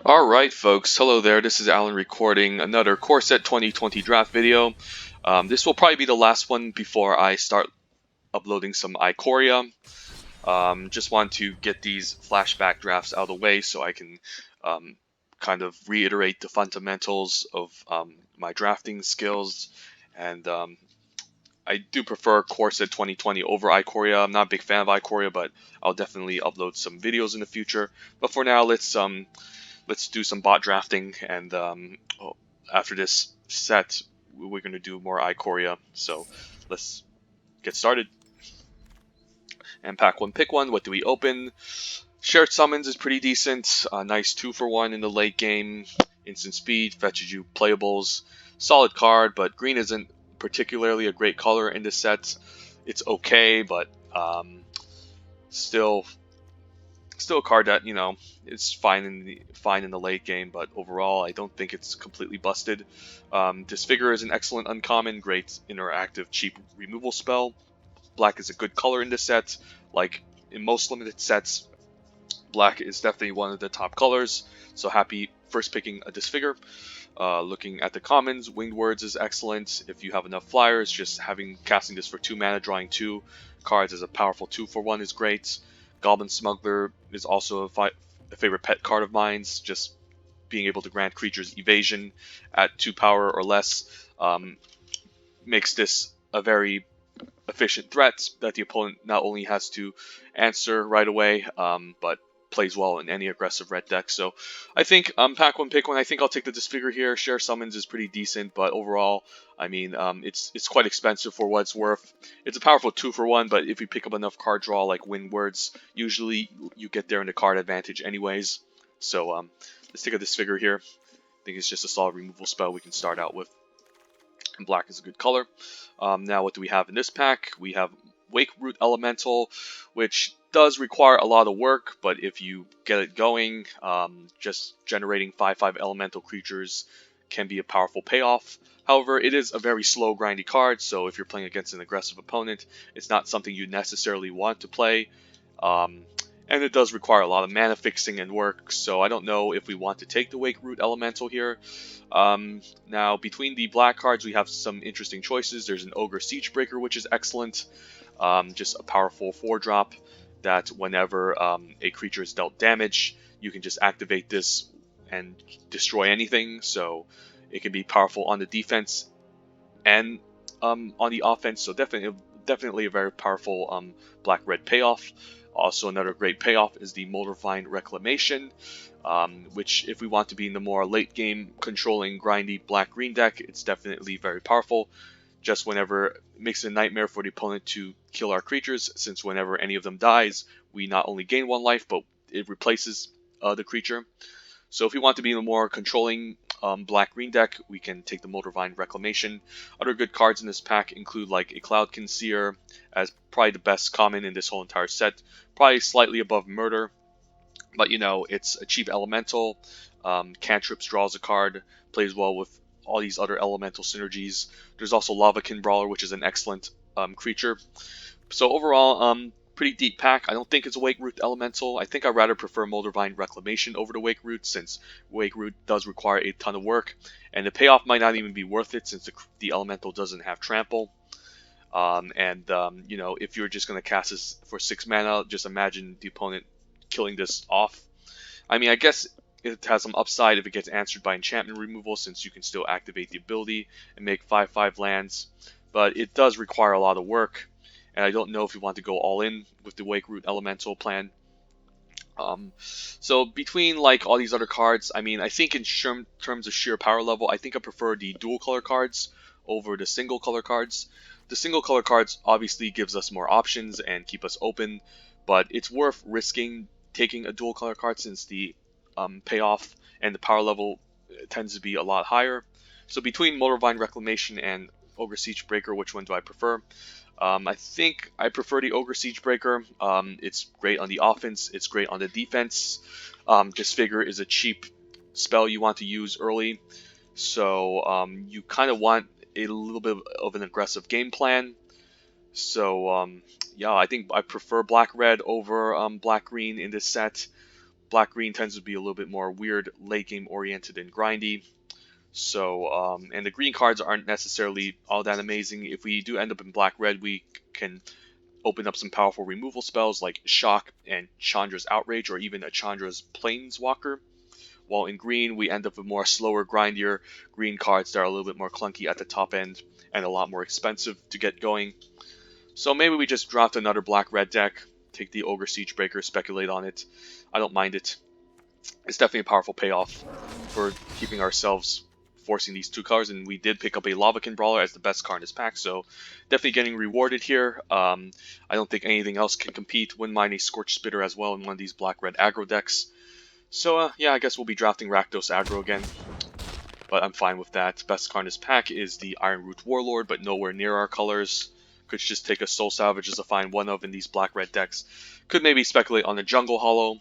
Alright folks, hello there, this is Alan recording another Coreset 2020 draft video. This will probably be the last one before I start uploading some Ikoria. Just want to get these flashback drafts out of the way so I can um, kind of reiterate the fundamentals of my drafting skills. And I do prefer Coreset 2020 over Ikoria. I'm not a big fan of Ikoria, but I'll definitely upload some videos in the future. But for now, let's do some bot drafting, and after this set, we're going to do more Ikoria. So let's get started. And pack one, pick one. What do we open? Shared Summons is pretty decent. Nice 2-for-1 in the late game. Instant speed, fetches you playables. Solid card, but green isn't particularly a great color in this set. It's okay, but still a card that it's fine in the late game, but overall I don't think it's completely busted. Disfigure is an excellent uncommon, great interactive cheap removal spell. Black is a good color in this set. Like in most limited sets, black is definitely one of the top colors. So happy first picking a Disfigure. Looking at the commons, Winged Words is excellent. If you have enough flyers, just casting this for 2 mana, drawing 2 cards as a powerful 2-for-1 is great. Goblin Smuggler is also a favorite pet card of mine. Just being able to grant creatures evasion at 2 power or less makes this a very efficient threat that the opponent not only has to answer right away, but plays well in any aggressive red deck. So I think pack one, pick one. I think I'll take the Disfigure here. Share Summons is pretty decent, but overall, I mean, it's quite expensive for what it's worth. It's a powerful 2-for-1, but if you pick up enough card draw like Winged Words, usually you get there in the card advantage anyways. So let's take a Disfigure here. I think it's just a solid removal spell we can start out with. And black is a good color. Now what do we have in this pack? We have Wake Root Elemental, which does require a lot of work, but if you get it going, just generating 5/5 elemental creatures can be a powerful payoff. However, it is a very slow, grindy card, so if you're playing against an aggressive opponent, it's not something you necessarily want to play. And it does require a lot of mana fixing and work, so I don't know if we want to take the Wake Root Elemental here. Now, between the black cards, we have some interesting choices. There's an Ogre Siegebreaker, which is excellent. Just a powerful 4-drop that whenever a creature is dealt damage, you can just activate this and destroy anything. So it can be powerful on the defense and on the offense. So definitely a very powerful black-red payoff. Also, another great payoff is the Moldervine Reclamation, which if we want to be in the more late game controlling grindy black-green deck, it's definitely very powerful. Just whenever it makes it a nightmare for the opponent to kill our creatures, since whenever any of them dies, we not only gain 1 life, but it replaces the creature. So if we want to be in a more controlling black-green deck, we can take the Moldervine Reclamation. Other good cards in this pack include like a Cloudkin Seer as probably the best common in this whole entire set. Probably slightly above Murder, but it's a cheap elemental. Cantrips draws a card, plays well with all these other elemental synergies. There's also Lavakin Brawler, which is an excellent creature. So overall, pretty deep pack. I don't think it's a Wake Root Elemental. I think I'd rather prefer Moldervine Reclamation over the Wake Root, since Wake Root does require a ton of work, and the payoff might not even be worth it since the Elemental doesn't have Trample. If you're just going to cast this for 6 mana, just imagine the opponent killing this off. I mean, I guess it has some upside if it gets answered by enchantment removal, since you can still activate the ability and make 5/5 lands, but it does require a lot of work, and I don't know if you want to go all in with the Wake Root Elemental plan. So between like all these other cards, I mean, I think in terms of sheer power level, I think I prefer the dual color cards over the single color cards. The single color cards obviously gives us more options and keep us open, but it's worth risking taking a dual color card since the payoff and the power level tends to be a lot higher. So between Moldervine Reclamation and Ogre Siegebreaker, which one do I prefer? I think I prefer the Ogre Siegebreaker. It's great on the offense, it's great on the defense. Disfigure is a cheap spell you want to use early, so you kind of want a little bit of an aggressive game plan. So yeah, I think I prefer black-red over black-green in this set. Black-green tends to be a little bit more weird, late game oriented and grindy. So, and the green cards aren't necessarily all that amazing. If we do end up in black-red, we can open up some powerful removal spells like Shock and Chandra's Outrage, or even a Chandra's Planeswalker. While in green, we end up with more slower, grindier green cards that are a little bit more clunky at the top end and a lot more expensive to get going. So maybe we just draft another black-red deck, take the Ogre Siegebreaker, speculate on it. I don't mind it. It's definitely a powerful payoff for keeping ourselves forcing these two colors, and we did pick up a Lavakin Brawler as the best card in this pack, so definitely getting rewarded here. I don't think anything else can compete. Wouldn't mind a Scorch Spitter as well in one of these black-red aggro decks. So yeah, I guess we'll be drafting Rakdos aggro again, but I'm fine with that. Best card in this pack is the Ironroot Warlord, but nowhere near our colors. Could just take a Soul Salvage as a fine one of in these black-red decks. Could maybe speculate on a Jungle Hollow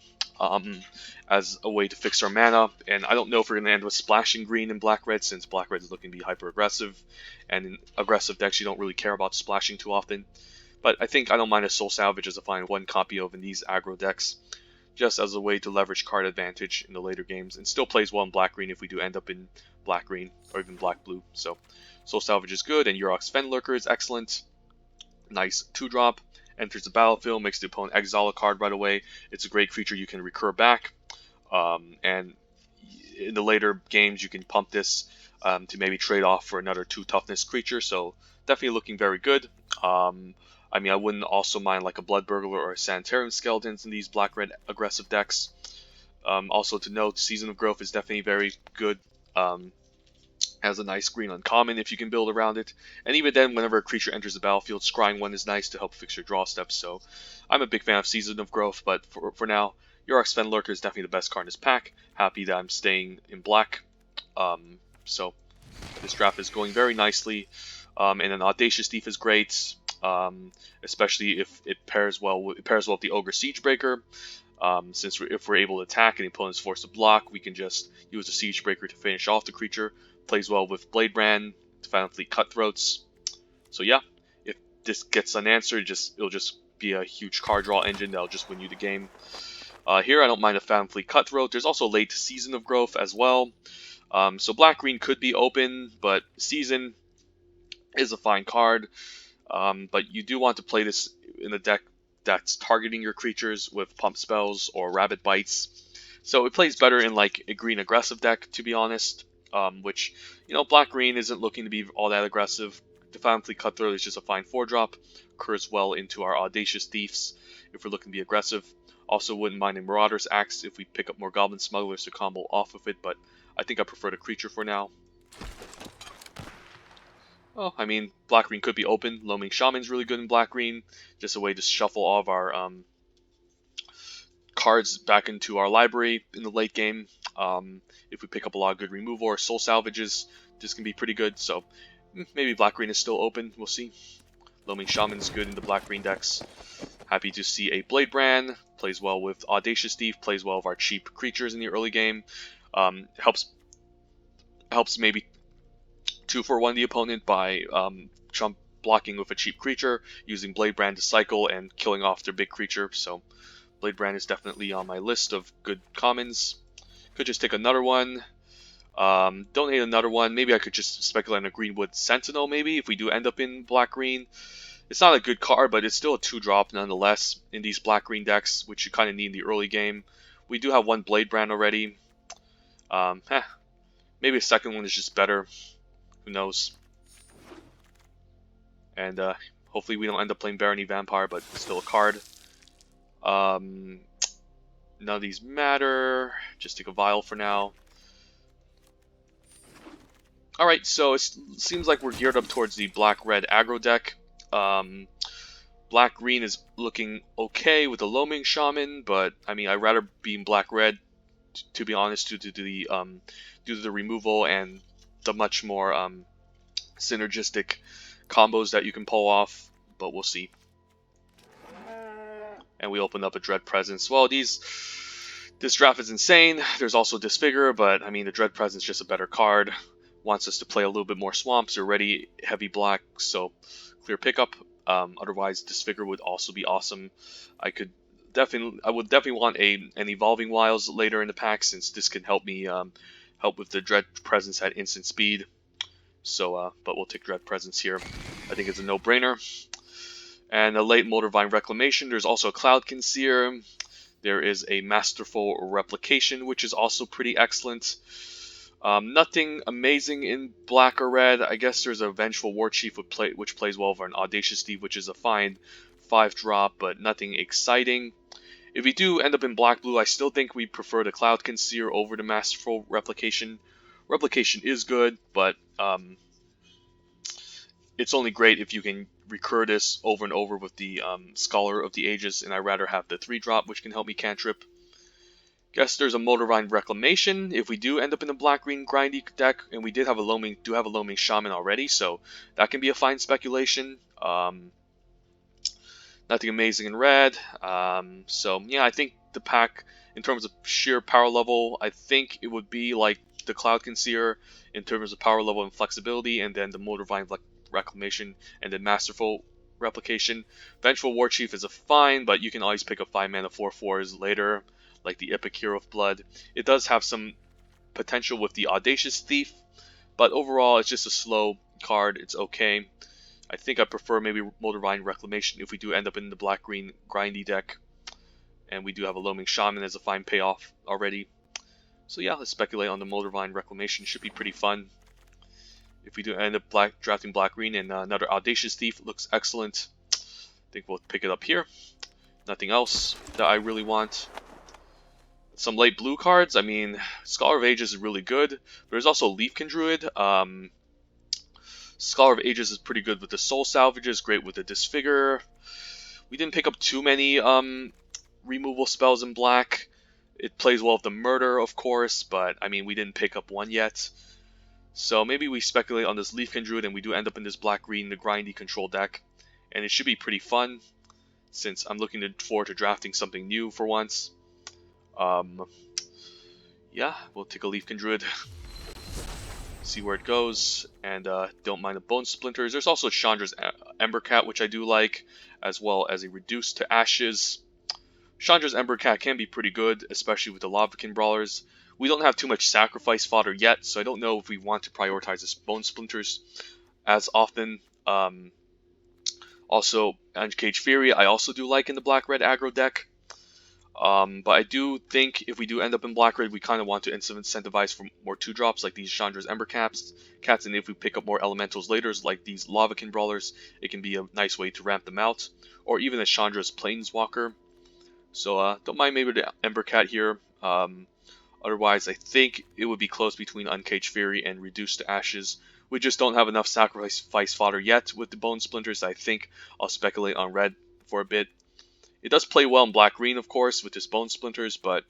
as a way to fix our mana, and I don't know if we're going to end with splashing green in black-red, since black-red is looking to be hyper-aggressive, and in aggressive decks you don't really care about splashing too often. But I think I don't mind a Soul Salvage as a fine one copy of in these aggro decks, just as a way to leverage card advantage in the later games, and still plays well in black-green if we do end up in black-green, or even black-blue. So Soul Salvage is good, and Yurok's Fenlurker is excellent. Nice 2-drop. Enters the battlefield, makes the opponent exile a card right away. It's a great creature you can recur back. And in the later games, you can pump this to maybe trade off for another 2 toughness creature. So definitely looking very good. I mean, I wouldn't also mind like a Blood Burglar or a Sanitarium Skeletons in these black-red aggressive decks. Also to note, Season of Growth is definitely very good. Has a nice green uncommon if you can build around it. And even then, whenever a creature enters the battlefield, scrying one is nice to help fix your draw steps. So I'm a big fan of Season of Growth, but for now, Yurok's Fenlurker is definitely the best card in this pack. Happy that I'm staying in black. So this draft is going very nicely. And an Audacious Thief is great, especially if it pairs well with the Ogre Siegebreaker. Since if we're able to attack and the opponent's forced to block, we can just use the Siegebreaker to finish off the creature. Plays well with Bladebrand, Phantom Fleet Cutthroats. So yeah, if this gets unanswered, it'll just be a huge card draw engine that'll just win you the game. Here I don't mind a Phantom Fleet Cutthroat. There's also late Season of Growth as well. So black-green could be open, but Season is a fine card. But you do want to play this in a deck that's targeting your creatures with pump spells or rabbit bites. So it plays better in like a green aggressive deck, to be honest. Which, you know, black-green isn't looking to be all that aggressive. The Phantom Fleet Cutthroat is just a fine 4-drop. Occurs well into our Audacious Thieves if we're looking to be aggressive. Also wouldn't mind a Marauder's Axe if we pick up more Goblin Smugglers to combo off of it, but I think I prefer the creature for now. Oh, I mean, black-green could be open. Loaming Shaman's really good in black-green. Just a way to shuffle all of our cards back into our library in the late game. If we pick up a lot of good removal or Soul Salvages, this can be pretty good. So maybe black-green is still open. We'll see. Loaming Shaman's good in the black-green decks. Happy to see a Bladebrand. Plays well with Audacious Thief. Plays well with our cheap creatures in the early game. Helps maybe 2-for-1 the opponent by blocking with a cheap creature, using Bladebrand to cycle and killing off their big creature. So Bladebrand is definitely on my list of good commons. Could just take another one. Don't need another one. Maybe I could just speculate on a Greenwood Sentinel, maybe, if we do end up in black-green. It's not a good card, but it's still a 2-drop nonetheless in these black-green decks, which you kind of need in the early game. We do have one Bladebrand already. Maybe a second one is just better. Who knows? And hopefully we don't end up playing Barony Vampire, but still a card. None of these matter. Just take a Vial for now. Alright, so it seems like we're geared up towards the black-red aggro deck. Black-green is looking okay with the Loaming Shaman, but I mean, I'd rather be in black-red, to be honest, due to the removal and the much more synergistic combos that you can pull off, but we'll see. And we open up a Dread Presence. Well, this draft is insane. There's also Disfigure, but I mean, the Dread Presence is just a better card. Wants us to play a little bit more swamps. Already heavy black, so clear pickup. Otherwise, Disfigure would also be awesome. I could I would definitely want an Evolving Wilds later in the pack, since this can help me help with the Dread Presence at instant speed. So, but we'll take Dread Presence here. I think it's a no-brainer. And a late Moldavine Reclamation. There's also a Cloudkin Seer. There is a Masterful Replication, which is also pretty excellent. Nothing amazing in black or red. I guess there's a Vengeful War Chief which plays well for an Audacious Thief, which is a fine 5-drop, but nothing exciting. If we do end up in black-blue, I still think we prefer the Cloudkin Seer over the Masterful Replication. Replication is good, but it's only great if you can recur this over and over with the Scholar of the Ages, and I'd rather have the 3-drop, which can help me cantrip. Guess there's a Moldavine Reclamation if we do end up in a black-green grindy deck, and we do have a Loaming Shaman already, so that can be a fine speculation. Nothing amazing in red. So yeah, I think the pack, in terms of sheer power level, I think it would be like the Cloudkin Seer in terms of power level and flexibility, and then the Moldavine Reclamation, and then Masterful Replication. Vengeful War Chief is a fine, but you can always pick up 5-mana 4/4s later, like the Epic Hero of Blood. It does have some potential with the Audacious Thief, but overall it's just a slow card. It's okay. I think I prefer maybe Moldavine Reclamation if we do end up in the black-green grindy deck, and we do have a Loaming Shaman as a fine payoff already. So yeah, let's speculate on the Moldavine Reclamation. Should be pretty fun. If we do end up drafting black-green, and another Audacious Thief looks excellent, I think we'll pick it up here. Nothing else that I really want. Some late blue cards. I mean, Scholar of Ages is really good. There's also Leafkin Druid. Scholar of Ages is pretty good with the Soul Salvages, great with the Disfigure. We didn't pick up too many removal spells in black. It plays well with the Murder, of course, but I mean, we didn't pick up one yet. So maybe we speculate on this Leafkin Druid, and we do end up in this black-green, the grindy control deck. And it should be pretty fun, since I'm looking forward to drafting something new for once. Yeah, we'll take a Leafkin Druid. See where it goes, and don't mind the Bone Splinters. There's also Chandra's Embercat, which I do like, as well as a Reduced to Ashes. Chandra's Embercat can be pretty good, especially with the Lavakin Brawlers. We don't have too much sacrifice fodder yet, so I don't know if we want to prioritize this Bone Splinters as often. Also, Uncaged Fury I also do like in the black-red aggro deck. But I do think if we do end up in black-red, we kind of want to incentivize for more 2-drops like these Chandra's Ember Cats, and if we pick up more Elementals later, like these Lavakin Brawlers, it can be a nice way to ramp them out. Or even a Chandra's Planeswalker. So don't mind maybe the Ember Cat here. Otherwise, I think it would be close between Uncaged Fury and Reduced to Ashes. We just don't have enough sacrifice fodder yet with the Bone Splinters. I think I'll speculate on red for a bit. It does play well in black-green, of course, with this Bone Splinters, but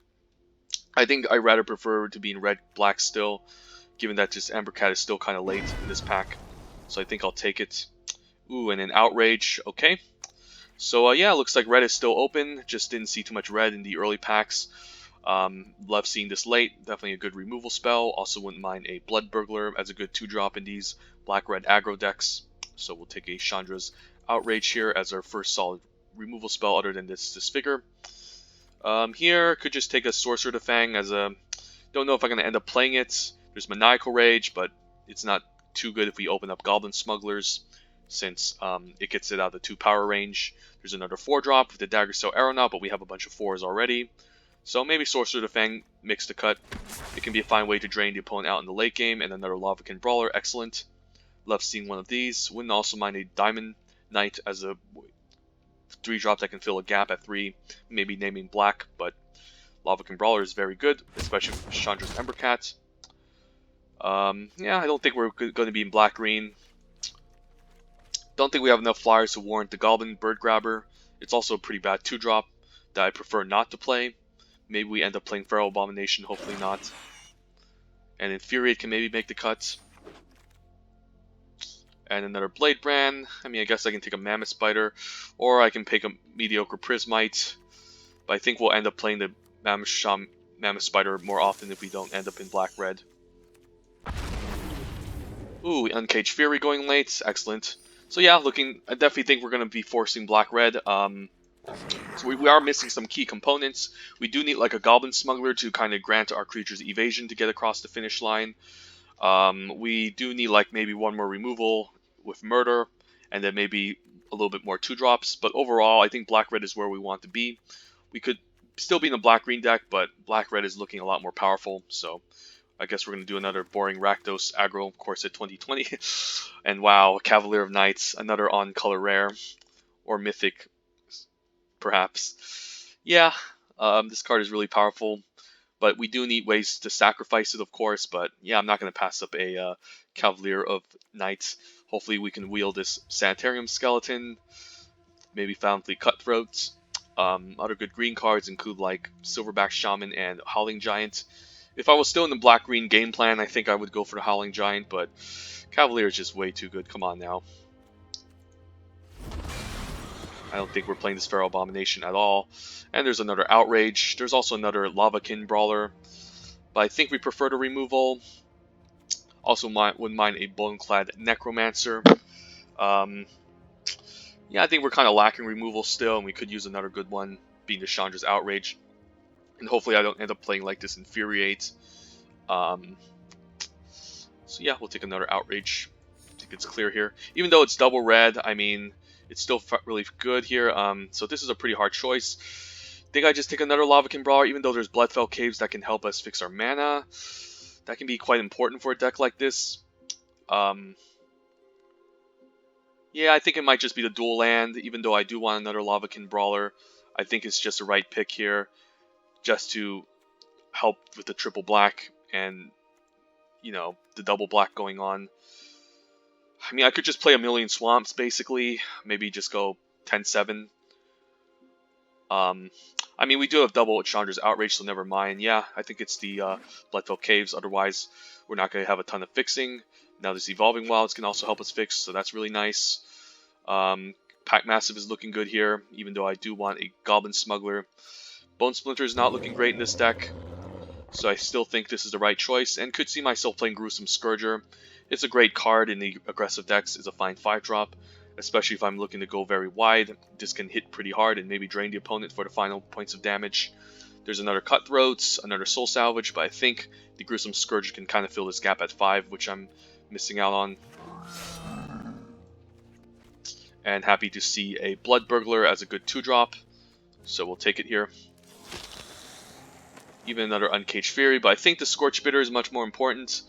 I think I rather prefer to be in red-black still, given that this Ember Cat is still kind of late in this pack. So I think I'll take it. Ooh, and an Outrage. Okay. So yeah, looks like red is still open. Just didn't see too much red in the early packs. Love seeing this late. Definitely a good removal spell. Also wouldn't mind a Blood Burglar as a good 2-drop in these black-red aggro decks. So we'll take a Chandra's Outrage here as our first solid removal spell other than this Disfigure. Here, could just take a Sorcerer to Fang as a... Don't know if I'm going to end up playing it. There's Maniacal Rage, but it's not too good if we open up Goblin Smugglers, since it gets it out of the 2-power range. There's another 4-drop with the Daggersteel Aeronaut, but we have a bunch of 4s already. So maybe Sorcerer to Fang mixed to cut. It can be a fine way to drain the opponent out in the late game, and another Lavakin Brawler, excellent. Love seeing one of these. Wouldn't also mind a Diamond Knight as a 3-drop that can fill a gap at 3, maybe naming black, but Lavakin Brawler is very good, especially with Chandra's Ember Cat. Yeah, I don't think we're going to be in black-green. Don't think we have enough flyers to warrant the Goblin Bird Grabber. It's also a pretty bad 2-drop that I prefer not to play. Maybe we end up playing Feral Abomination, hopefully not. And Infuriate can maybe make the cut. And another Blade Brand. I mean, I guess I can take a Mammoth Spider, or I can pick a mediocre Prismite. But I think we'll end up playing the Mammoth Spider more often if we don't end up in black-red. Ooh, Uncaged Fury going late. Excellent. So yeah, I definitely think we're going to be forcing black-red. So we are missing some key components. We do need like a Goblin Smuggler to kind of grant our creatures evasion to get across the finish line. We do need like maybe one more removal with Murder, and then maybe a little bit more 2-drops. But overall, I think Black-Red is where we want to be. We could still be in the Black-Green deck, but Black-Red is looking a lot more powerful. So I guess we're going to do another boring Rakdos aggro Coreset 2020. And wow, Cavalier of Knights, another on-color rare. Or Mythic, perhaps. Yeah, this card is really powerful. But we do need ways to sacrifice it, of course. But yeah, I'm not going to pass up a Cavalier of Knights. Hopefully we can wield this Sanitarium Skeleton. Maybe Foundfleet Cutthroat. Other good green cards include like Silverback Shaman and Howling Giant. If I was still in the black-green game plan, I think I would go for the Howling Giant, but Cavalier is just way too good. Come on now. I don't think we're playing this Feral Abomination at all. And there's another Outrage. There's also another Lavakin Brawler. But I think we prefer the removal. Also wouldn't mind a Boneclad Necromancer. Yeah, I think we're kind of lacking removal still, and we could use another good one, being the Chandra's Outrage. And hopefully I don't end up playing like this Infuriate. So yeah, we'll take another Outrage. I think it's clear here. Even though it's double red, I mean, it's still really good here. So this is a pretty hard choice. I think I just take another Lavakin Brawler, even though there's Bloodfell Caves that can help us fix our mana. That can be quite important for a deck like this. Yeah, I think it might just be the dual land, even though I do want another Lavakin Brawler. I think it's just the right pick here, just to help with the triple black and, you know, the double black going on. I mean, I could just play a million swamps, basically. Maybe just go 10-7. I mean, we do have double with Chandra's Outrage, so never mind. Yeah, I think it's the Bloodfell Caves. Otherwise, we're not going to have a ton of fixing. Now this Evolving Wilds can also help us fix, so that's really nice. Pack Massive is looking good here, even though I do want a Goblin Smuggler. Bone Splinter is not looking great in this deck, so I still think this is the right choice, and could see myself playing Gruesome Scourger. It's a great card in the aggressive decks. It's a fine 5-drop, especially if I'm looking to go very wide. This can hit pretty hard and maybe drain the opponent for the final points of damage. There's another Cutthroat, another Soul Salvage, but I think the Gruesome Scourger can kind of fill this gap at 5, which I'm missing out on. And happy to see a Blood Burglar as a good 2-drop, so we'll take it here. Even another Uncaged Fury, but I think the Scorch Bitter is much more important,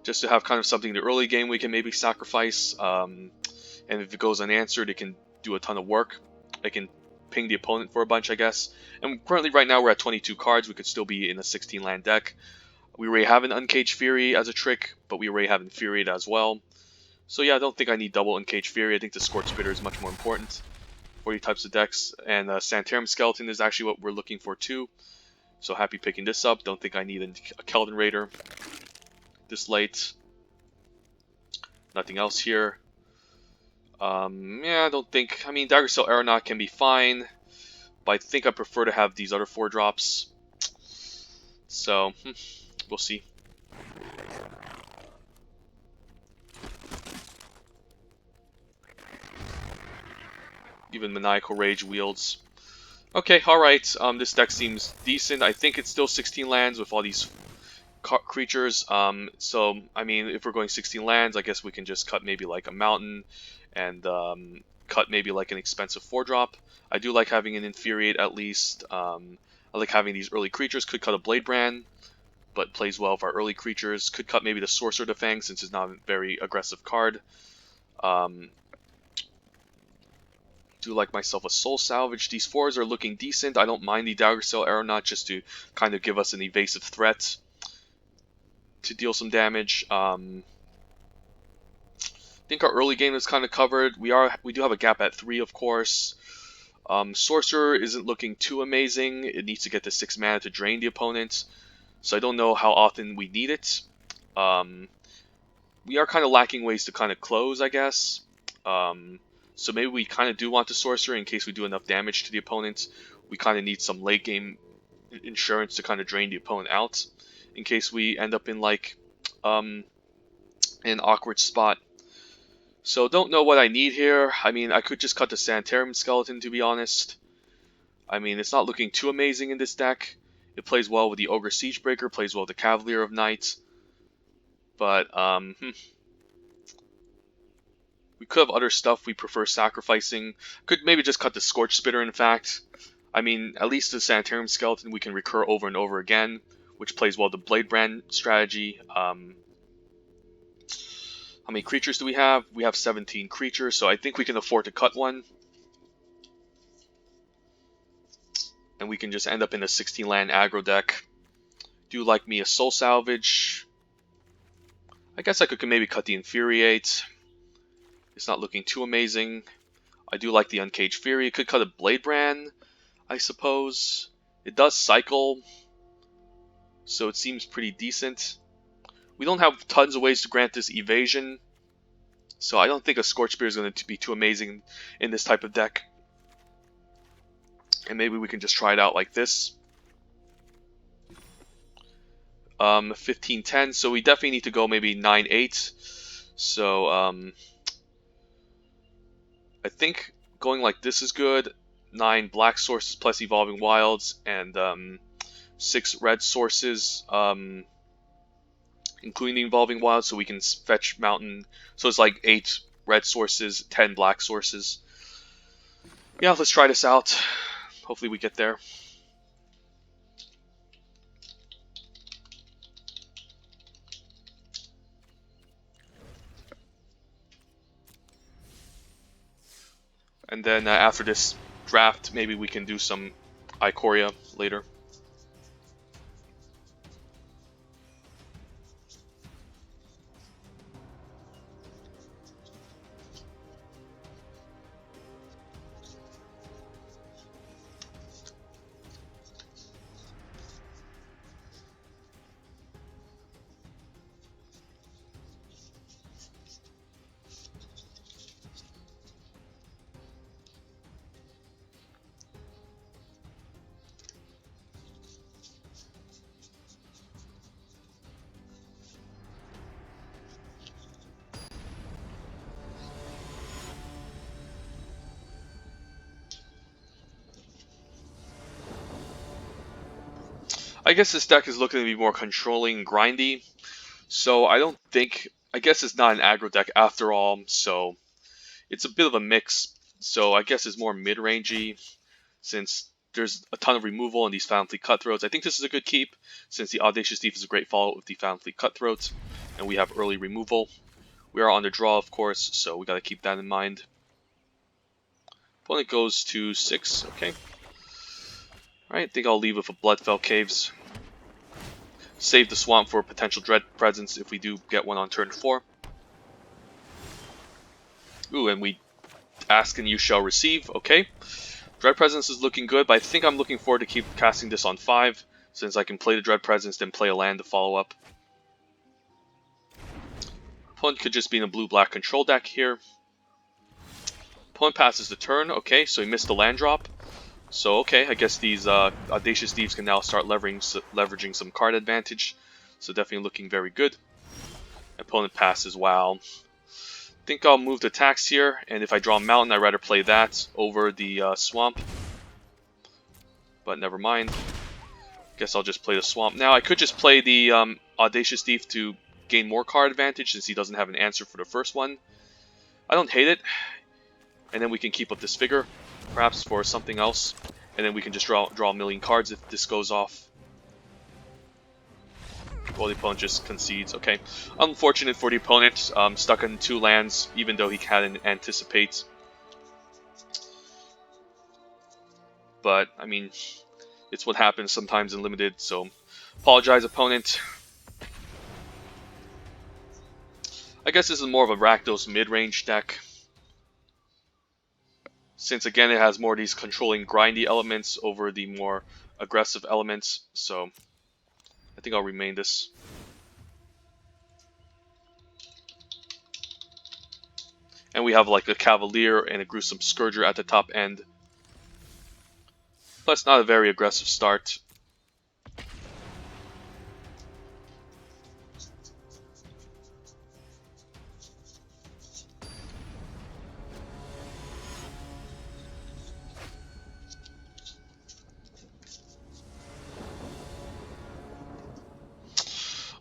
just to have kind of something in the early game we can maybe sacrifice, and if it goes unanswered, it can do a ton of work. It can ping the opponent for a bunch, I guess. And currently, right now, we're at 22 cards. We could still be in a 16-land deck. We already have an Uncaged Fury as a trick, but we already have Infuriate as well. So yeah, I don't think I need double Uncaged Fury. I think the Scorch Bitter is much more important for these types of decks. And Sanitarium Skeleton is actually what we're looking for too. So happy picking this up. Don't think I need a Keldon Raider this late. Nothing else here. Yeah, I don't think... I mean, Daggercell Aeronaut can be fine, but I think I prefer to have these other 4-drops. So, we'll see. Even Maniacal Rage wields. Okay, alright. This deck seems decent. I think it's still 16 lands with all these creatures. So, I mean, if we're going 16 lands, I guess we can just cut maybe like a mountain and cut maybe like an expensive 4-drop. I do like having an Infuriate at least. I like having these early creatures. Could cut a Blade Brand, but plays well with our early creatures. Could cut maybe the Sorcerer Defang since it's not a very aggressive card. Do like myself a Soul Salvage. These 4s are looking decent. I don't mind the Daggercell Aeronaut just to kind of give us an evasive threat to deal some damage. I think our early game is kind of covered. We do have a gap at 3, of course. Sorcerer isn't looking too amazing. It needs to get to 6 mana to drain the opponent, so I don't know how often we need it. We are kind of lacking ways to kind of close, I guess. So maybe we kind of do want the Sorcerer in case we do enough damage to the opponent. We kind of need some late game insurance to kind of drain the opponent out in case we end up in like an awkward spot. So don't know what I need here. I mean, I could just cut the Sanitarium Skeleton, to be honest. I mean, it's not looking too amazing in this deck. It plays well with the Ogre Siegebreaker, plays well with the Cavalier of Night. But, we could have other stuff we prefer sacrificing. Could maybe just cut the Scorch Spitter, in fact. I mean, at least the Sanitarium Skeleton we can recur over and over again, which plays well the Blade Brand strategy. How many creatures do we have? We have 17 creatures, so I think we can afford to cut one. And we can just end up in a 16 land aggro deck. Do like me a Soul Salvage. I guess I could maybe cut the Infuriate. It's not looking too amazing. I do like the Uncaged Fury. Could cut a Blade Brand, I suppose. It does cycle, so it seems pretty decent. We don't have tons of ways to grant this evasion, so I don't think a Scorch Spear is going to be too amazing in this type of deck. And maybe we can just try it out like this. 15-10, so we definitely need to go maybe 9-8. So I think going like this is good. 9 black sources plus Evolving Wilds, and 6 red sources, including the Evolving Wilds, so we can fetch Mountain. So it's like 8 red sources, 10 black sources. Yeah, let's try this out. Hopefully we get there. And then after this draft, maybe we can do some Ikoria later. I guess this deck is looking to be more controlling and grindy, so I guess it's not an aggro deck after all, so it's a bit of a mix. So I guess it's more mid-rangey, since there's a ton of removal in these Phantom Fleet Cutthroats. I think this is a good keep, since the Audacious Thief is a great follow-up with the Phantom Fleet Cutthroat, and we have early removal. We are on the draw, of course, so we got to keep that in mind. Opponent goes to 6, okay. Alright, I think I'll leave with a Bloodfell Caves. Save the Swamp for a potential Dread Presence if we do get one on turn 4. Ooh, and we ask and you shall receive, okay. Dread Presence is looking good, but I think I'm looking forward to keep casting this on 5, since I can play the Dread Presence, then play a land to follow up. Opponent could just be in a blue-black control deck here. Opponent passes the turn, okay, so he missed the land drop. So, okay, I guess these Audacious Thieves can now start leveraging some card advantage. So definitely looking very good. Opponent passes, wow. Think I'll move the tax here, and if I draw a Mountain, I'd rather play that over the Swamp. But never mind. Guess I'll just play the Swamp. Now, I could just play the Audacious Thief to gain more card advantage, since he doesn't have an answer for the first one. I don't hate it. And then we can keep up this figure, perhaps for something else. And then we can just draw a million cards if this goes off. Well, the opponent just concedes. Okay. Unfortunate for the opponent. Stuck in 2 lands, even though he hadn't anticipate. But, I mean, it's what happens sometimes in Limited, so apologize, opponent. I guess this is more of a Rakdos mid-range deck, since again it has more of these controlling grindy elements over the more aggressive elements, so I think I'll remain this. And we have like a Cavalier and a Gruesome Scourger at the top end. Plus not a very aggressive start.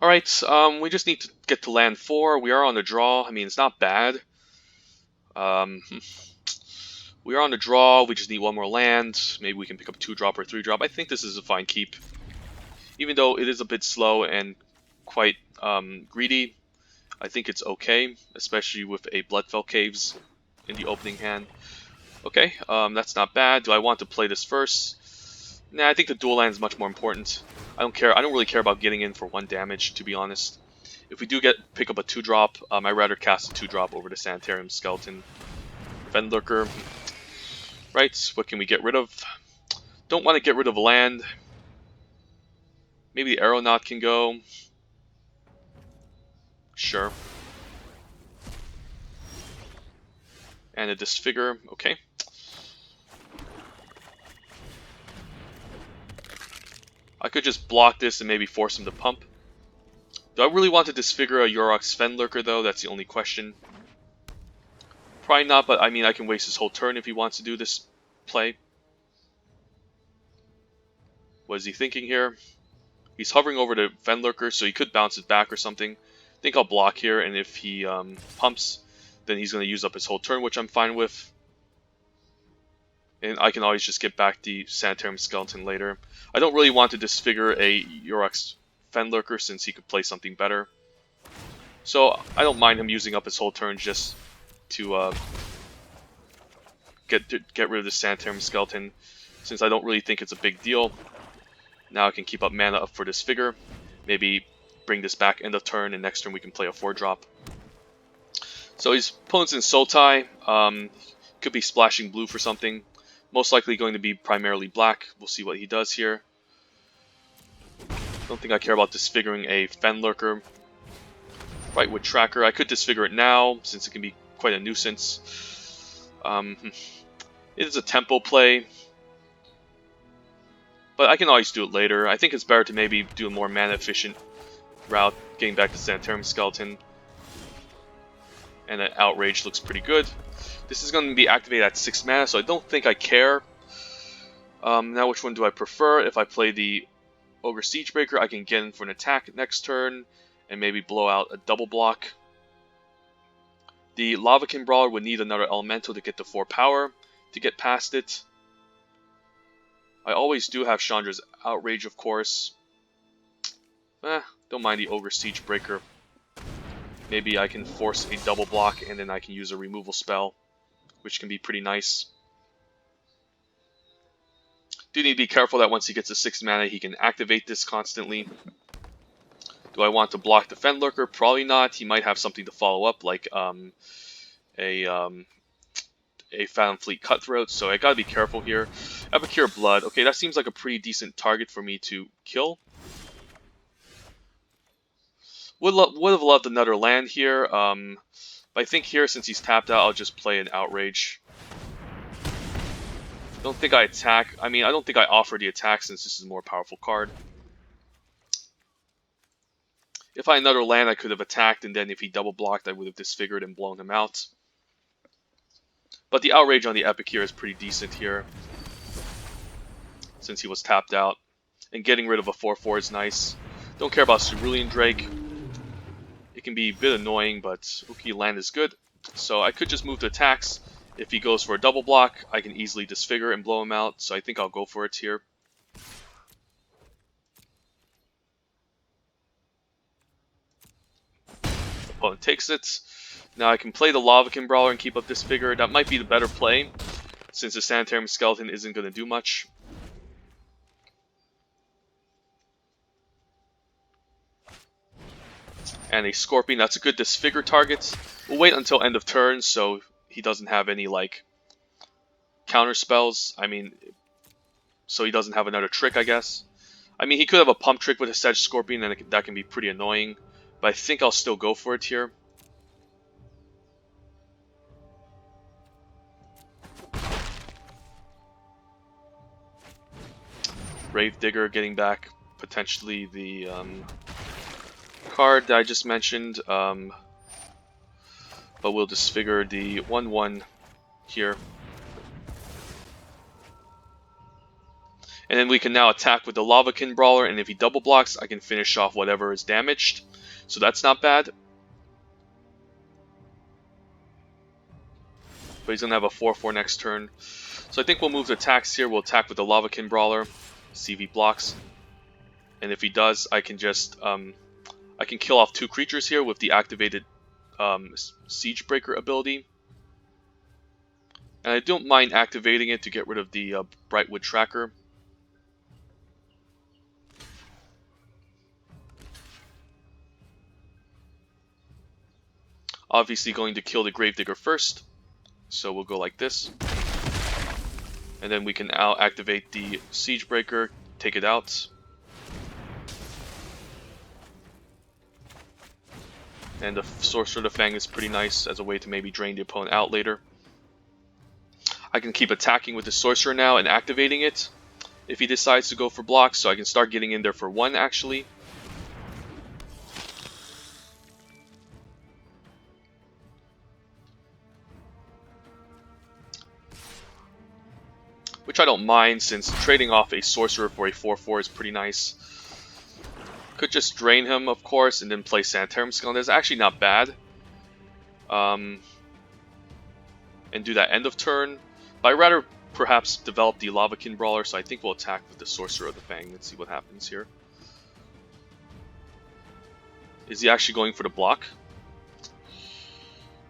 Alright, we just need to get to land 4. We are on the draw. I mean, it's not bad. We are on the draw. We just need one more land. Maybe we can pick up 2-drop or 3-drop. I think this is a fine keep. Even though it is a bit slow and quite greedy, I think it's okay, especially with a Bloodfell Caves in the opening hand. Okay, that's not bad. Do I want to play this first? Nah, I think the dual land is much more important. I don't care. I don't really care about getting in for 1 damage, to be honest. If we do pick up a 2-drop, I'd rather cast a 2-drop over the Sanitarium Skeleton. Fenlurker. Right, what can we get rid of? Don't want to get rid of land. Maybe the Aeronaut can go. Sure. And a Disfigure, okay. I could just block this and maybe force him to pump. Do I really want to Disfigure a Yorox Fenlurker though? That's the only question. Probably not, but I mean I can waste his whole turn if he wants to do this play. What is he thinking here? He's hovering over the Fenlurker, so he could bounce it back or something. I think I'll block here, and if he pumps, then he's going to use up his whole turn, which I'm fine with. And I can always just get back the Sanitarium Skeleton later. I don't really want to Disfigure a Yorox Fenlurker since he could play something better. So I don't mind him using up his whole turn just to get rid of the Sanitarium Skeleton, since I don't really think it's a big deal. Now I can keep up mana up for Disfigure. Maybe bring this back end of turn, and next turn we can play a 4-drop. So his opponent's in Sultai. Could be splashing blue for something. Most likely going to be primarily black. We'll see what he does here. Don't think I care about disfiguring a Fenlurker. Right with Tracker. I could disfigure it now, since it can be quite a nuisance. It is a tempo play, but I can always do it later. I think it's better to maybe do a more mana efficient route, getting back to Sanitarium Skeleton. And an Outrage looks pretty good. This is going to be activated at 6 mana, so I don't think I care. Now which one do I prefer? If I play the Ogre Siegebreaker, I can get in for an attack next turn, and maybe blow out a double block. The Lavakin Brawler would need another Elemental to get the 4 power to get past it. I always do have Chandra's Outrage, of course. Don't mind the Ogre Siegebreaker. Maybe I can force a double block, and then I can use a removal spell, which can be pretty nice. Do need to be careful that once he gets to 6 mana, he can activate this constantly. Do I want to block the Fenlurker? Probably not. He might have something to follow up, like a Phantom Fleet Cutthroat, so I gotta be careful here. Epicure Blood. Okay, that seems like a pretty decent target for me to kill. Would have loved another land here. But I think here, since he's tapped out, I'll just play an Outrage. Don't think I attack. I mean, I don't think I offer the attack since this is a more powerful card. If I had another land, I could have attacked, and then if he double blocked, I would have disfigured and blown him out. But the Outrage on the Epicure is pretty decent here, since he was tapped out. And getting rid of a 4/4 is nice. Don't care about Cerulean Drake. It can be a bit annoying, but Uki land is good. So I could just move to attacks. If he goes for a double block, I can easily disfigure and blow him out. So I think I'll go for it here. Opponent takes it. Now I can play the Lavakin Brawler and keep up Disfigure. That might be the better play, since the Sanitarium Skeleton isn't going to do much. And a Scorpion, that's a good Disfigure target. We'll wait until end of turn so he doesn't have any, like, counter spells. I mean, so he doesn't have another trick, I guess. I mean, he could have a pump trick with a Sedge Scorpion, and that can be pretty annoying. But I think I'll still go for it here. Gravedigger getting back potentially the card that I just mentioned, but we'll disfigure the 1/1 here. And then we can now attack with the Lavakin Brawler, and if he double blocks, I can finish off whatever is damaged. So that's not bad. But he's going to have a 4-4 next turn. So I think we'll move to attacks here. We'll attack with the Lavakin Brawler, see if he blocks. And if he does, I can just I can kill off 2 creatures here with the activated Siege Breaker ability. And I don't mind activating it to get rid of the Brightwood Tracker. Obviously going to kill the Gravedigger first, so we'll go like this. And then we can now activate the Siege Breaker, take it out. And the Sorcerer of the Fang is pretty nice as a way to maybe drain the opponent out later. I can keep attacking with the Sorcerer now and activating it if he decides to go for blocks, so I can start getting in there for 1 actually. Which I don't mind, since trading off a Sorcerer for a 4-4 is pretty nice. Could just drain him, of course, and then play Sanitarium Skeleton. That's actually not bad. And do that end of turn. But I'd rather perhaps develop the Lavakin Brawler, so I think we'll attack with the Sorcerer of the Fang. Let's see what happens here. Is he actually going for the block?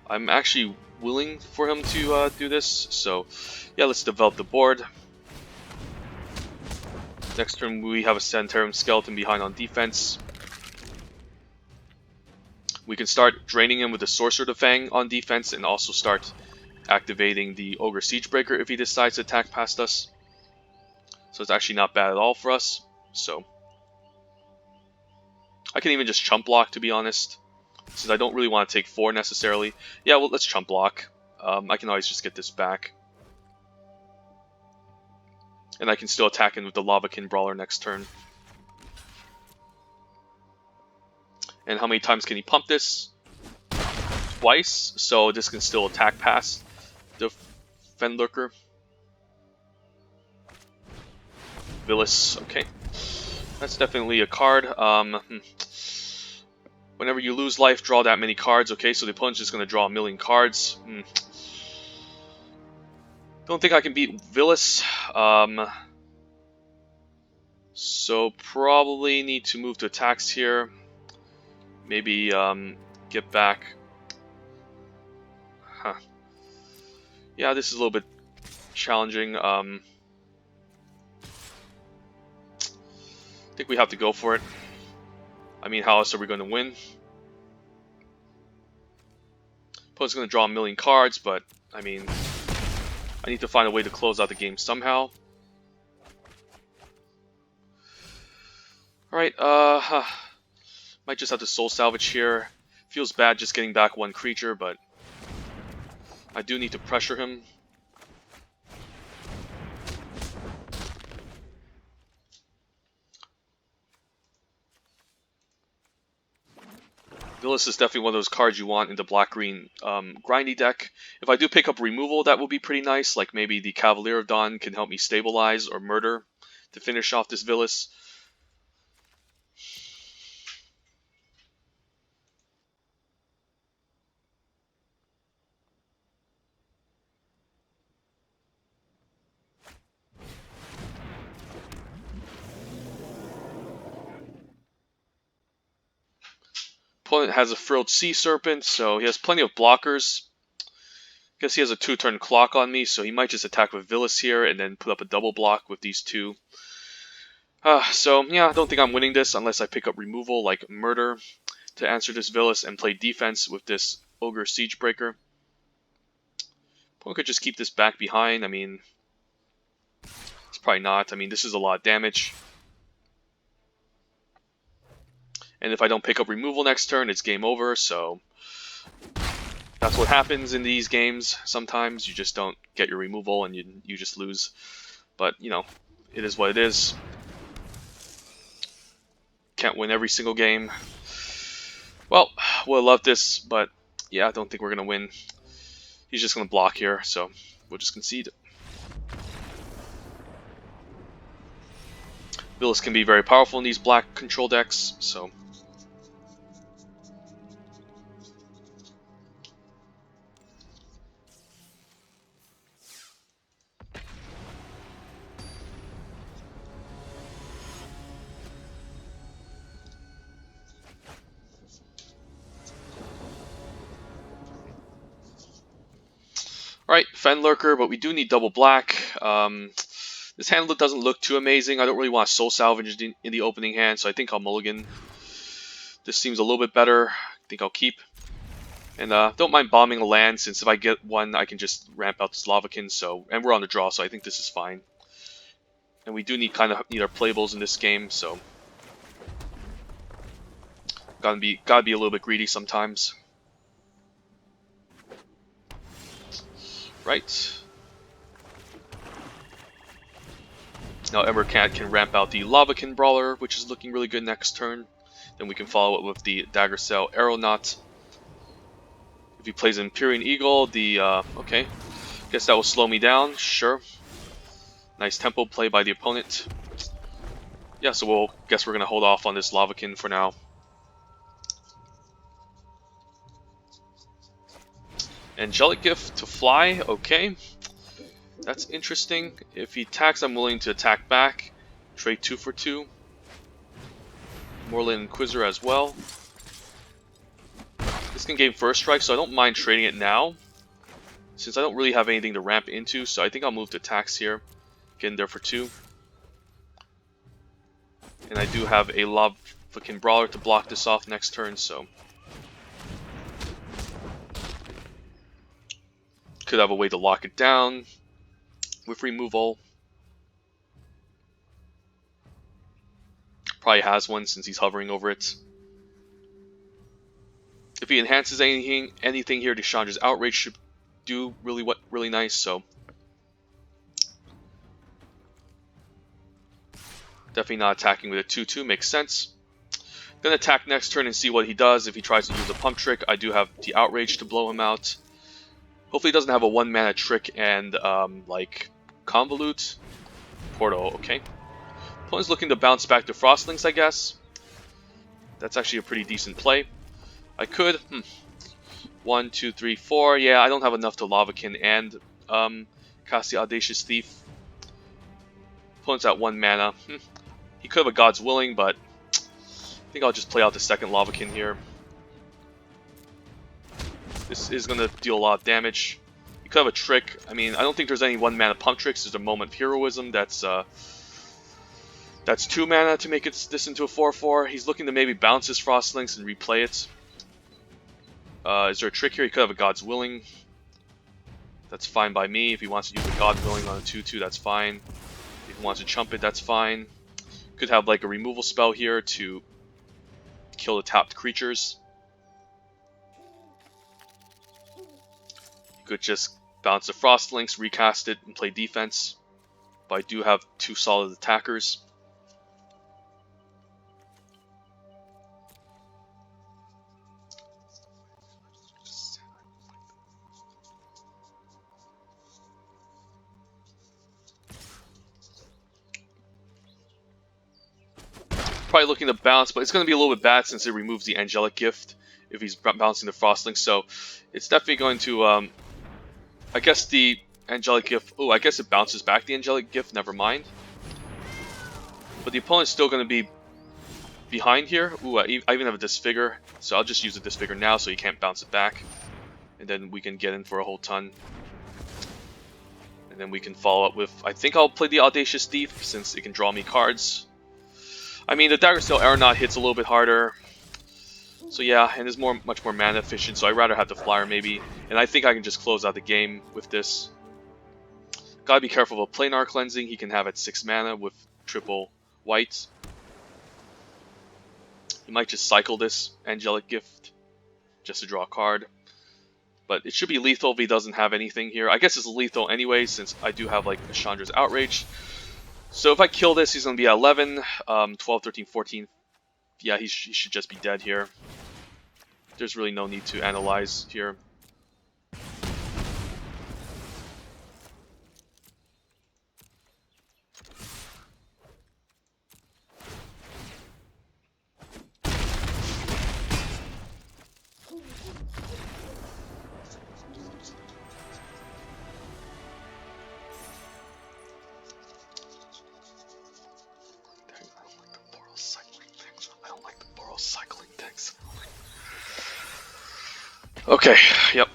I'm actually willing for him to do this, so yeah, let's develop the board. Next turn we have a Sanitarium Skeleton behind on defense. We can start draining him with the Sorcerer of the Fang on defense, and also start activating the Ogre Siegebreaker if he decides to attack past us. So it's actually not bad at all for us. So I can even just chump block, to be honest, since I don't really want to take 4 necessarily. Yeah, well, let's chump block. I can always just get this back. And I can still attack him with the Lavakin Brawler next turn. And how many times can he pump this? Twice, so this can still attack past the Fenlurker. Villis, okay. That's definitely a card. Whenever you lose life, draw that many cards. Okay, so the opponent's just going to draw 1,000,000 cards. Don't think I can beat Villis. So probably need to move to attacks here. Maybe get back. Yeah, this is a little bit challenging. I think we have to go for it. I mean, how else are we going to win? Opponent's going to draw 1,000,000 cards, but I mean, I need to find a way to close out the game somehow. Alright, might just have to soul salvage here. Feels bad just getting back 1 creature, but I do need to pressure him. Villis is definitely one of those cards you want in the black-green grindy deck. If I do pick up removal, that would be pretty nice. Like maybe the Cavalier of Dawn can help me stabilize or murder to finish off this Villis. Opponent has a Frilled Sea Serpent, so he has plenty of blockers. Guess he has a 2-turn clock on me, so he might just attack with Villis here and then put up a double block with these 2. So yeah, I don't think I'm winning this unless I pick up removal like Murder to answer this Villis and play defense with this Ogre Siegebreaker. Opponent could just keep this back behind. I mean, it's probably not. I mean, this is a lot of damage. And if I don't pick up removal next turn, it's game over, so that's what happens in these games. Sometimes you just don't get your removal and you just lose. But, you know, it is what it is. Can't win every single game. Well, we'll love this, but yeah, I don't think we're going to win. He's just going to block here, so we'll just concede. Villas can be very powerful in these black control decks, so. Alright, Fen Lurker, but we do need double black. This hand doesn't look too amazing. I don't really want Soul Salvage in the opening hand, so I think I'll mulligan. This seems a little bit better. I think I'll keep. And don't mind bombing a land, since if I get one, I can just ramp out this Lavakin. So, and we're on the draw, so I think this is fine. And we do need our playables in this game, so gotta be a little bit greedy sometimes. Right. Now Embercat can ramp out the Lavakin Brawler, which is looking really good next turn. Then we can follow it with the Dagger Cell Aeronaut. If he plays Empyrean Eagle, okay. Guess that will slow me down, sure. Nice tempo play by the opponent. Yeah, so guess we're gonna hold off on this Lavakin for now. Angelic Gift to fly, okay. That's interesting. If he attacks, I'm willing to attack back. Trade 2 for 2. Moreland Inquisitor as well. This can gain first strike, so I don't mind trading it now, since I don't really have anything to ramp into, so I think I'll move to attacks here. Get in there for 2. And I do have a Lavakin Brawler to block this off next turn, so could have a way to lock it down with removal. Probably has one since he's hovering over it. If he enhances anything here, Deshandra's Outrage should do really nice. So definitely not attacking with a 2/2 makes sense. Gonna attack next turn and see what he does. If he tries to use a pump trick, I do have the Outrage to blow him out. Hopefully he doesn't have a 1-mana trick and like Convolute. Portal, okay. Opponent's looking to bounce back to Frostlings, I guess. That's actually a pretty decent play. I could, 1, 2, 3, 4. Yeah, I don't have enough to Lavakin and cast the Audacious Thief. Opponent's at 1 mana. He could have a God's Willing, but I think I'll just play out the second Lavakin here. This is going to deal a lot of damage. He could have a trick. I mean, I don't think there's any 1-mana pump tricks. There's a Moment of Heroism that's 2 mana to make this into a 4/4. He's looking to maybe bounce his Frostlings and replay it. Is there a trick here? He could have a God's Willing. That's fine by me. If he wants to use a God's Willing on a 2/2, that's fine. If he wants to chump it, that's fine. Could have like a removal spell here to kill the tapped creatures. You could just bounce the Frostlings, recast it, and play defense. But I do have 2 solid attackers. Probably looking to bounce, but it's going to be a little bit bad since it removes the Angelic Gift if he's bouncing the Frostlings. So it's definitely going to, I guess the Angelic Gift, oh, I guess it bounces back the Angelic Gift, never mind. But the opponent's still going to be behind here. Ooh, I even have a Disfigure, so I'll just use the Disfigure now so he can't bounce it back. And then we can get in for a whole ton. And then we can follow up with, I think I'll play the Audacious Thief since it can draw me cards. I mean, the Dagger Cell Aeronaut hits a little bit harder. So yeah, and is much more mana efficient, so I'd rather have the Flyer maybe. And I think I can just close out the game with this. Gotta be careful of a Planar Cleansing he can have at 6 mana with triple white. He might just cycle this Angelic Gift just to draw a card. But it should be lethal if he doesn't have anything here. I guess it's lethal anyway since I do have like Chandra's Outrage. So if I kill this, he's going to be at 11, 12, 13, 14. Yeah, he should just be dead here. There's really no need to analyze here. cycling decks. Okay, yep.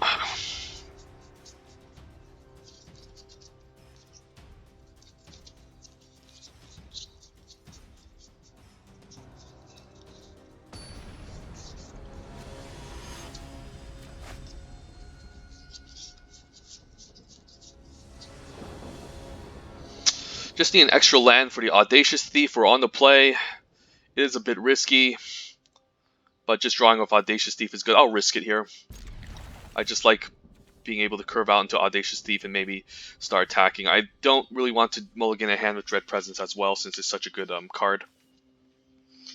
Just need an extra land for the Audacious Thief. We're on the play. It is a bit risky, but just drawing off Audacious Thief is good. I'll risk it here. I just like being able to curve out into Audacious Thief and maybe start attacking. I don't really want to mulligan a hand with Dread Presence as well, since it's such a good card.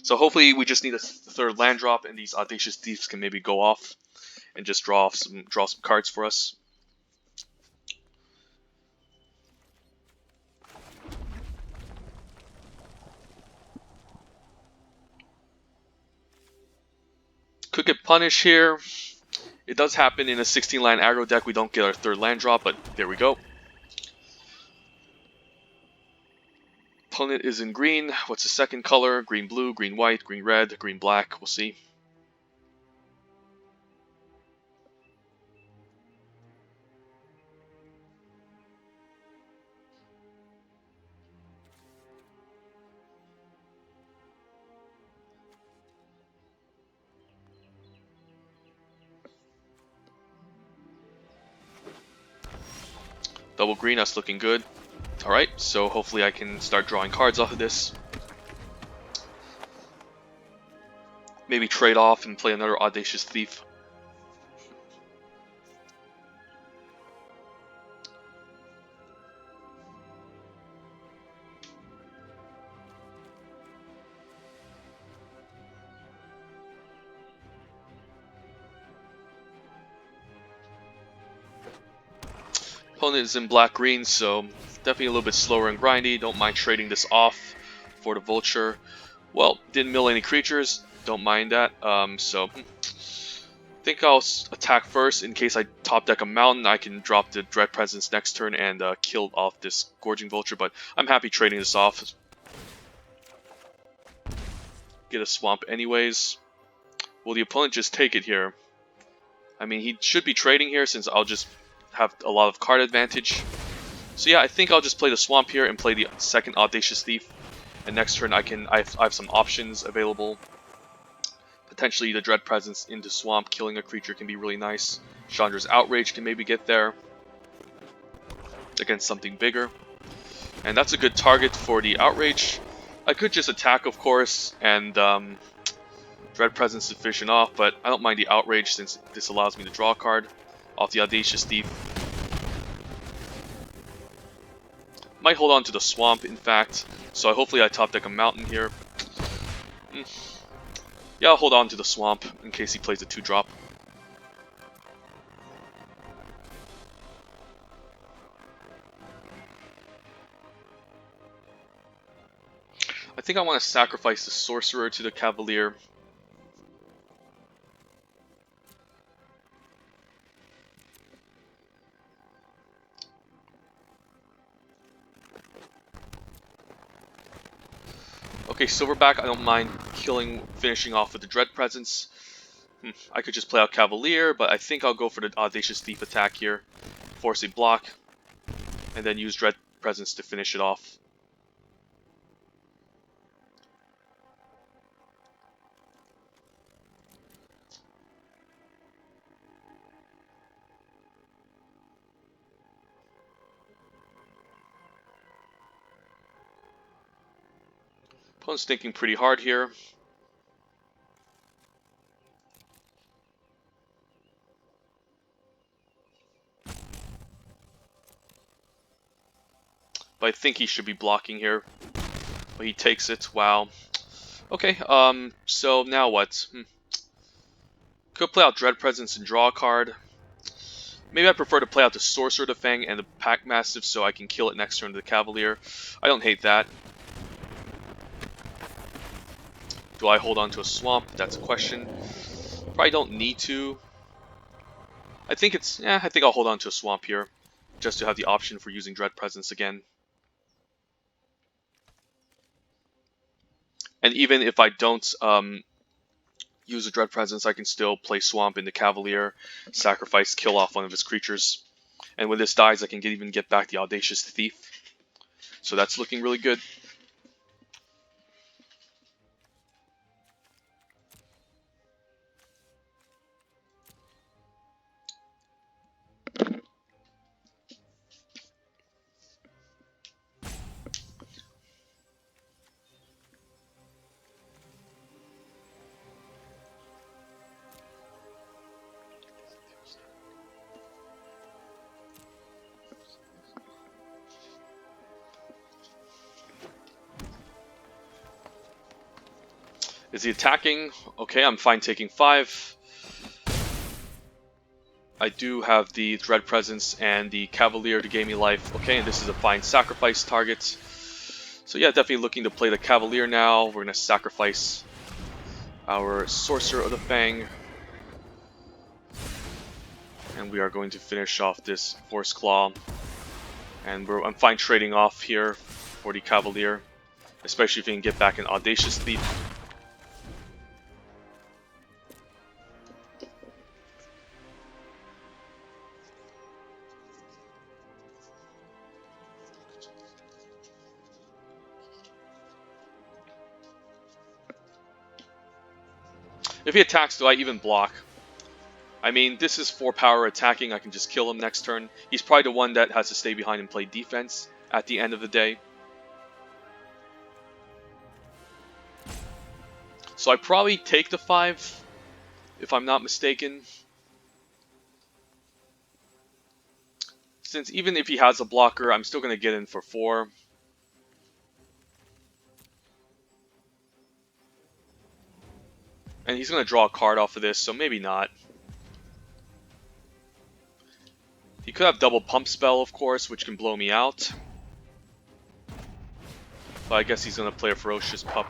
So hopefully we just need a third land drop, and these Audacious Thieves can maybe go off and just draw some cards for us. Could get punished here. It does happen in a 16-land aggro deck. We don't get our third land drop, but there we go. Opponent is in green. What's the second color? Green blue, green white, green red, green black. We'll see. Double green, that's looking good. Alright, so hopefully I can start drawing cards off of this. Maybe trade off and play another Audacious Thief. Opponent is in black-green, so definitely a little bit slower and grindy. Don't mind trading this off for the Vulture. Well, didn't mill any creatures. Don't mind that. So I think I'll attack first in case I top deck a mountain. I can drop the Dread Presence next turn and kill off this Gorging Vulture, but I'm happy trading this off. Get a swamp anyways. Will the opponent just take it here? I mean, he should be trading here since I'll just have a lot of card advantage. So yeah, I think I'll just play the swamp here and play the second Audacious Thief. And next turn I have some options available. Potentially the Dread Presence into swamp, killing a creature can be really nice. Chandra's Outrage can maybe get there against something bigger. And that's a good target for the Outrage. I could just attack, of course, and Dread Presence to finish it off, but I don't mind the Outrage since this allows me to draw a card off the Audacious Thief. Might hold on to the swamp, in fact, so hopefully I top deck a mountain here. Yeah, I'll hold on to the swamp in case he plays a 2-drop. I think I want to sacrifice the Sorcerer to the Cavalier. Okay, Silverback, I don't mind finishing off with the Dread Presence. I could just play out Cavalier, but I think I'll go for the Audacious Thief attack here. Force a block, and then use Dread Presence to finish it off. Opponent's thinking pretty hard here. But I think he should be blocking here. But he takes it. Wow. Okay, so now what? Could play out Dread Presence and draw a card. Maybe I prefer to play out the Sorcerer to Fang and the Pack Massive so I can kill it next turn to the Cavalier. I don't hate that. Do I hold on to a swamp? That's a question. Probably don't need to. I think I think I'll hold on to a swamp here, just to have the option for using Dread Presence again. And even if I don't use a Dread Presence, I can still play Swamp into Cavalier, sacrifice, kill off one of his creatures. And when this dies, I can even get back the Audacious Thief. So that's looking really good. Is he attacking? Okay, I'm fine taking 5. I do have the Dread Presence and the Cavalier to gain me life. Okay, and this is a fine sacrifice target. So yeah, definitely looking to play the Cavalier now. We're going to sacrifice our Sorcerer of the Fang. And we are going to finish off this Force Claw. And I'm fine trading off here for the Cavalier, especially if you can get back an Audacious Thief. If he attacks, do I even block? I mean, this is 4 power attacking. I can just kill him next turn. He's probably the one that has to stay behind and play defense at the end of the day. So I probably take the 5, if I'm not mistaken. Since even if he has a blocker, I'm still going to get in for 4. And he's going to draw a card off of this, so maybe not. He could have double pump spell, of course, which can blow me out. But I guess he's going to play a Ferocious Pup.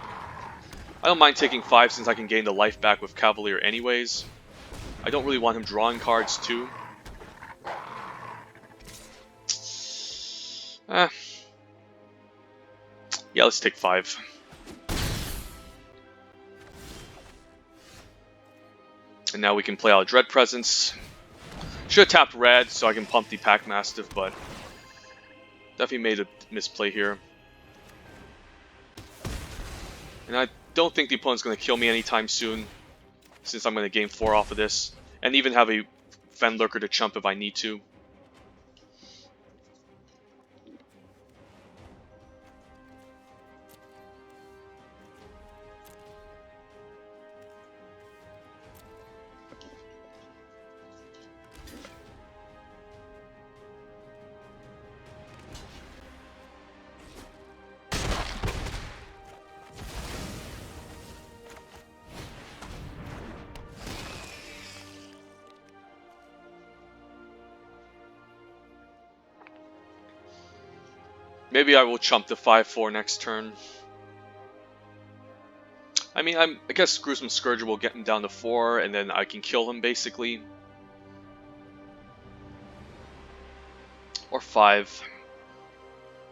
I don't mind taking 5 since I can gain the life back with Cavalier anyways. I don't really want him drawing cards too. Yeah, let's take 5. And now we can play out Dread Presence. Should have tapped red so I can pump the Pack Mastiff, but definitely made a misplay here. And I don't think the opponent's going to kill me anytime soon, since I'm going to gain 4 off of this. And even have a Fen Lurker to chump if I need to. Maybe I will chump the 5-4 next turn. I mean, I guess Gruesome Scourger will get him down to 4, and then I can kill him, basically. Or 5.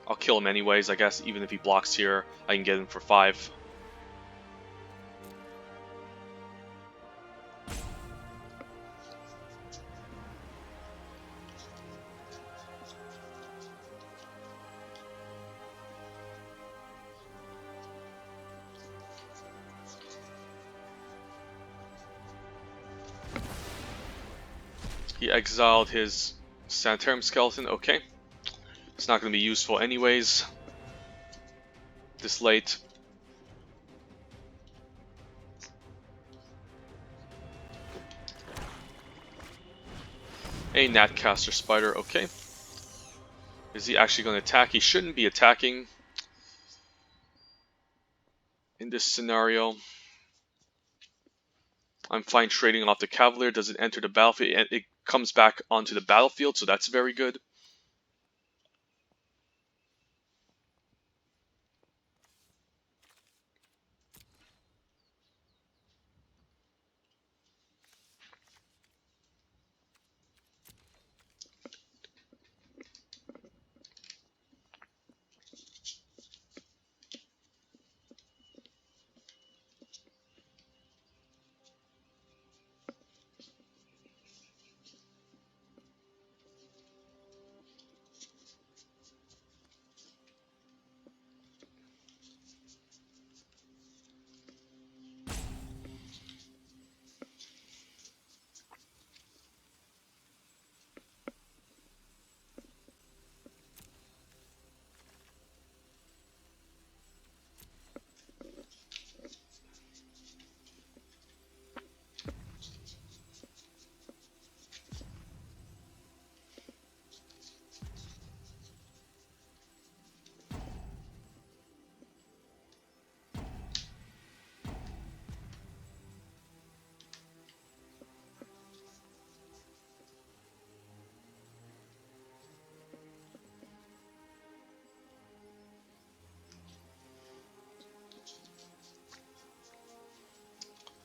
I'll kill him anyways, I guess. Even if he blocks here, I can get him for 5. He exiled his Sanitarium Skeleton. Okay. It's not going to be useful anyways. This late. A Gnatcaster Spider. Okay. Is he actually going to attack? He shouldn't be attacking in this scenario. I'm fine trading off the Cavalier. Does it enter the battlefield? It comes back onto the battlefield, so that's very good.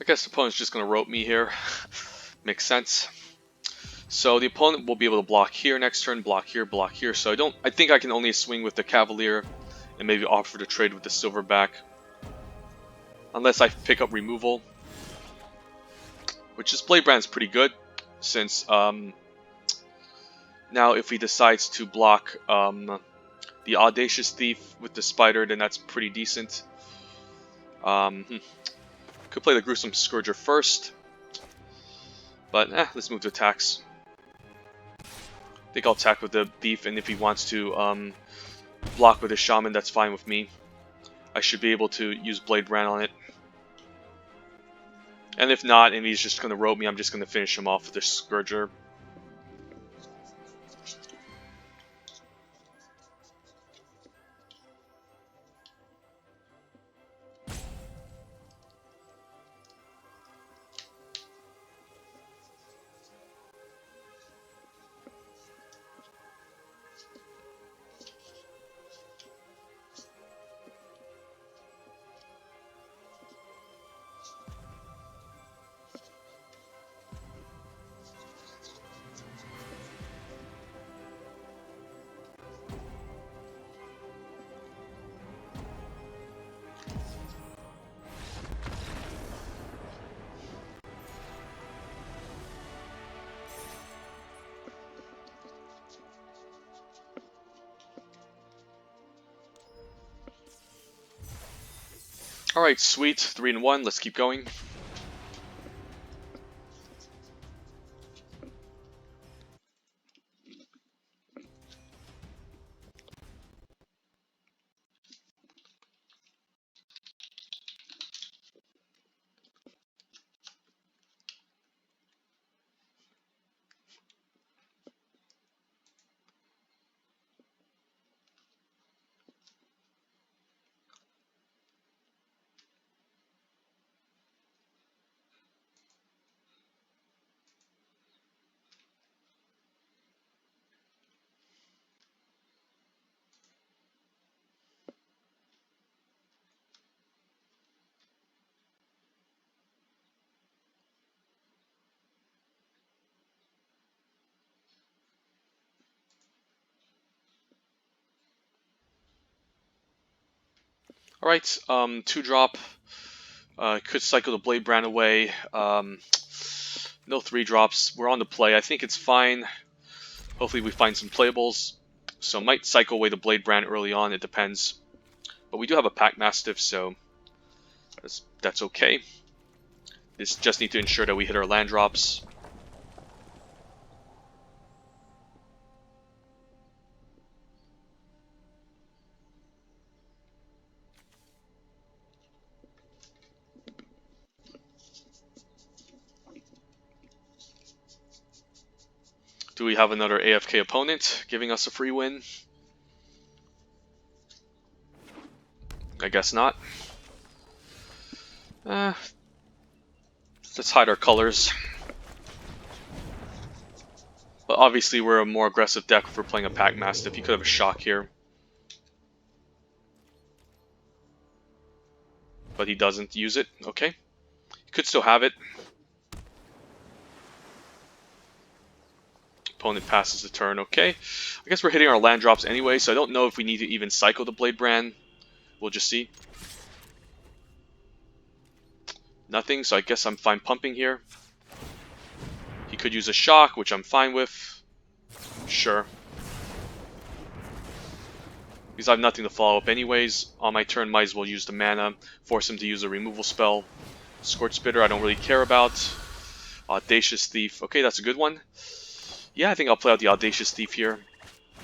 I guess the opponent's just going to rope me here. Makes sense. So the opponent will be able to block here next turn, block here, block here. So I think I can only swing with the Cavalier and maybe offer to trade with the Silverback. Unless I pick up removal. Which is Blade Brand's pretty good. Since now if he decides to block the Audacious Thief with the Spider, then that's pretty decent. Could play the Gruesome Scourger first. But let's move to attacks. I think I'll attack with the Thief, and if he wants to block with his Shaman, that's fine with me. I should be able to use Blade Brand on it. And if not, and he's just going to rope me, I'm just going to finish him off with the Scourger. Alright, sweet. 3-1. Let's keep going. Alright, 2-drop. Could cycle the Blade Brand away. No 3-drops. We're on the play. I think it's fine. Hopefully we find some playables. So might cycle away the Blade Brand early on. It depends. But we do have a Pack Mastiff, so that's okay. Just need to ensure that we hit our land drops. Do we have another AFK opponent giving us a free win? I guess not. Let's hide our colors. But obviously we're a more aggressive deck if we're playing a Pack Mastiff. You could have a Shock here. But he doesn't use it. Okay. He could still have it. Opponent passes the turn. Okay. I guess we're hitting our land drops anyway, so I don't know if we need to even cycle the Blade Brand. We'll just see. Nothing, so I guess I'm fine pumping here. He could use a Shock, which I'm fine with. Sure. Because I have nothing to follow up anyways. On my turn, might as well use the mana. Force him to use a removal spell. Scorch Spitter, I don't really care about. Audacious Thief. Okay, that's a good one. Yeah, I think I'll play out the Audacious Thief here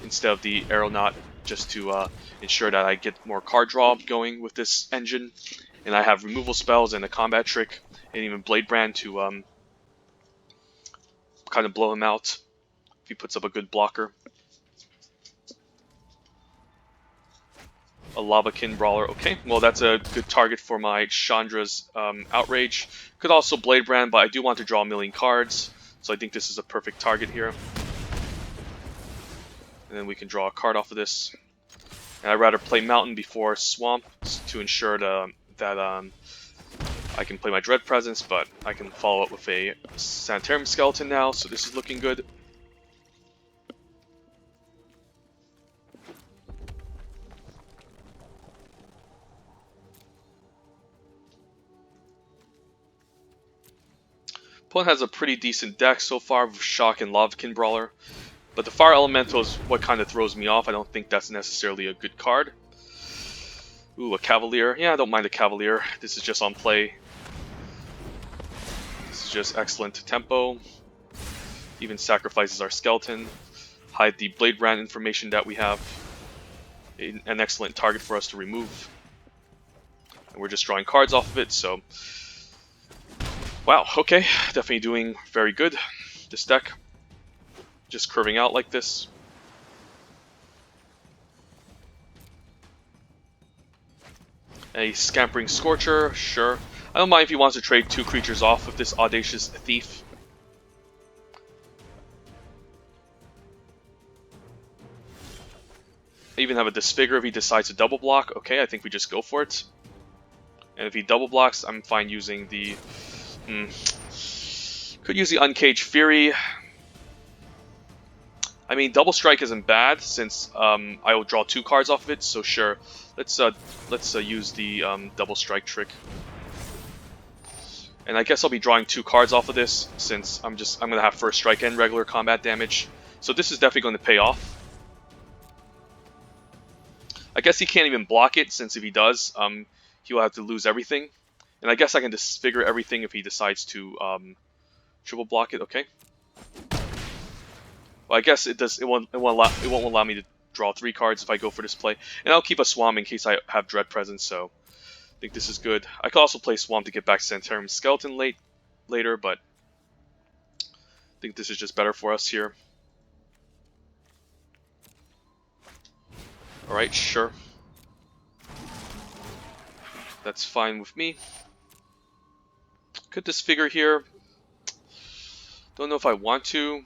instead of the Aeronaut, just to ensure that I get more card draw going with this engine. And I have removal spells and a combat trick and even Blade Brand to kind of blow him out if he puts up a good blocker. A Lavakin Brawler. Okay, well that's a good target for my Chandra's Outrage. Could also Blade Brand, but I do want to draw a million cards, so I think this is a perfect target here. And then we can draw a card off of this. And I'd rather play Mountain before Swamp to ensure that I I can play my Dread Presence, but I can follow up with a Sanitarium Skeleton now, so this is looking good. Opponent has a pretty decent deck so far with Shock and Lavakin Brawler, but the Fire Elemental is what kind of throws me off. I don't think that's necessarily a good card. Ooh, a Cavalier. Yeah, I don't mind a Cavalier. This is just on play. This is just excellent tempo. Even sacrifices our Skeleton. Hide the Blade Brand information that we have. An excellent target for us to remove. And we're just drawing cards off of it, so... Wow, okay. Definitely doing very good, this deck. Just curving out like this. A Scampering Scorcher, sure. I don't mind if he wants to trade 2 creatures off of this Audacious Thief. I even have a Disfigure if he decides to double block. Okay, I think we just go for it. And if he double blocks, I'm fine using the... Could use the Uncaged Fury. I mean, Double Strike isn't bad since I will draw 2 cards off of it. So sure, let's use the Double Strike trick. And I guess I'll be drawing 2 cards off of this since I'm gonna have First Strike and regular combat damage. So this is definitely going to pay off. I guess he can't even block it since if he does, he will have to lose everything. And I guess I can disfigure everything if he decides to triple block it. Okay. Well, I guess it won't allow me to draw 3 cards if I go for this play. And I'll keep a Swamp in case I have Dread Presence, so I think this is good. I could also play Swamp to get back Sanitarium Skeleton later, but I think this is just better for us here. Alright, sure. That's fine with me. Could disfigure here. Don't know if I want to.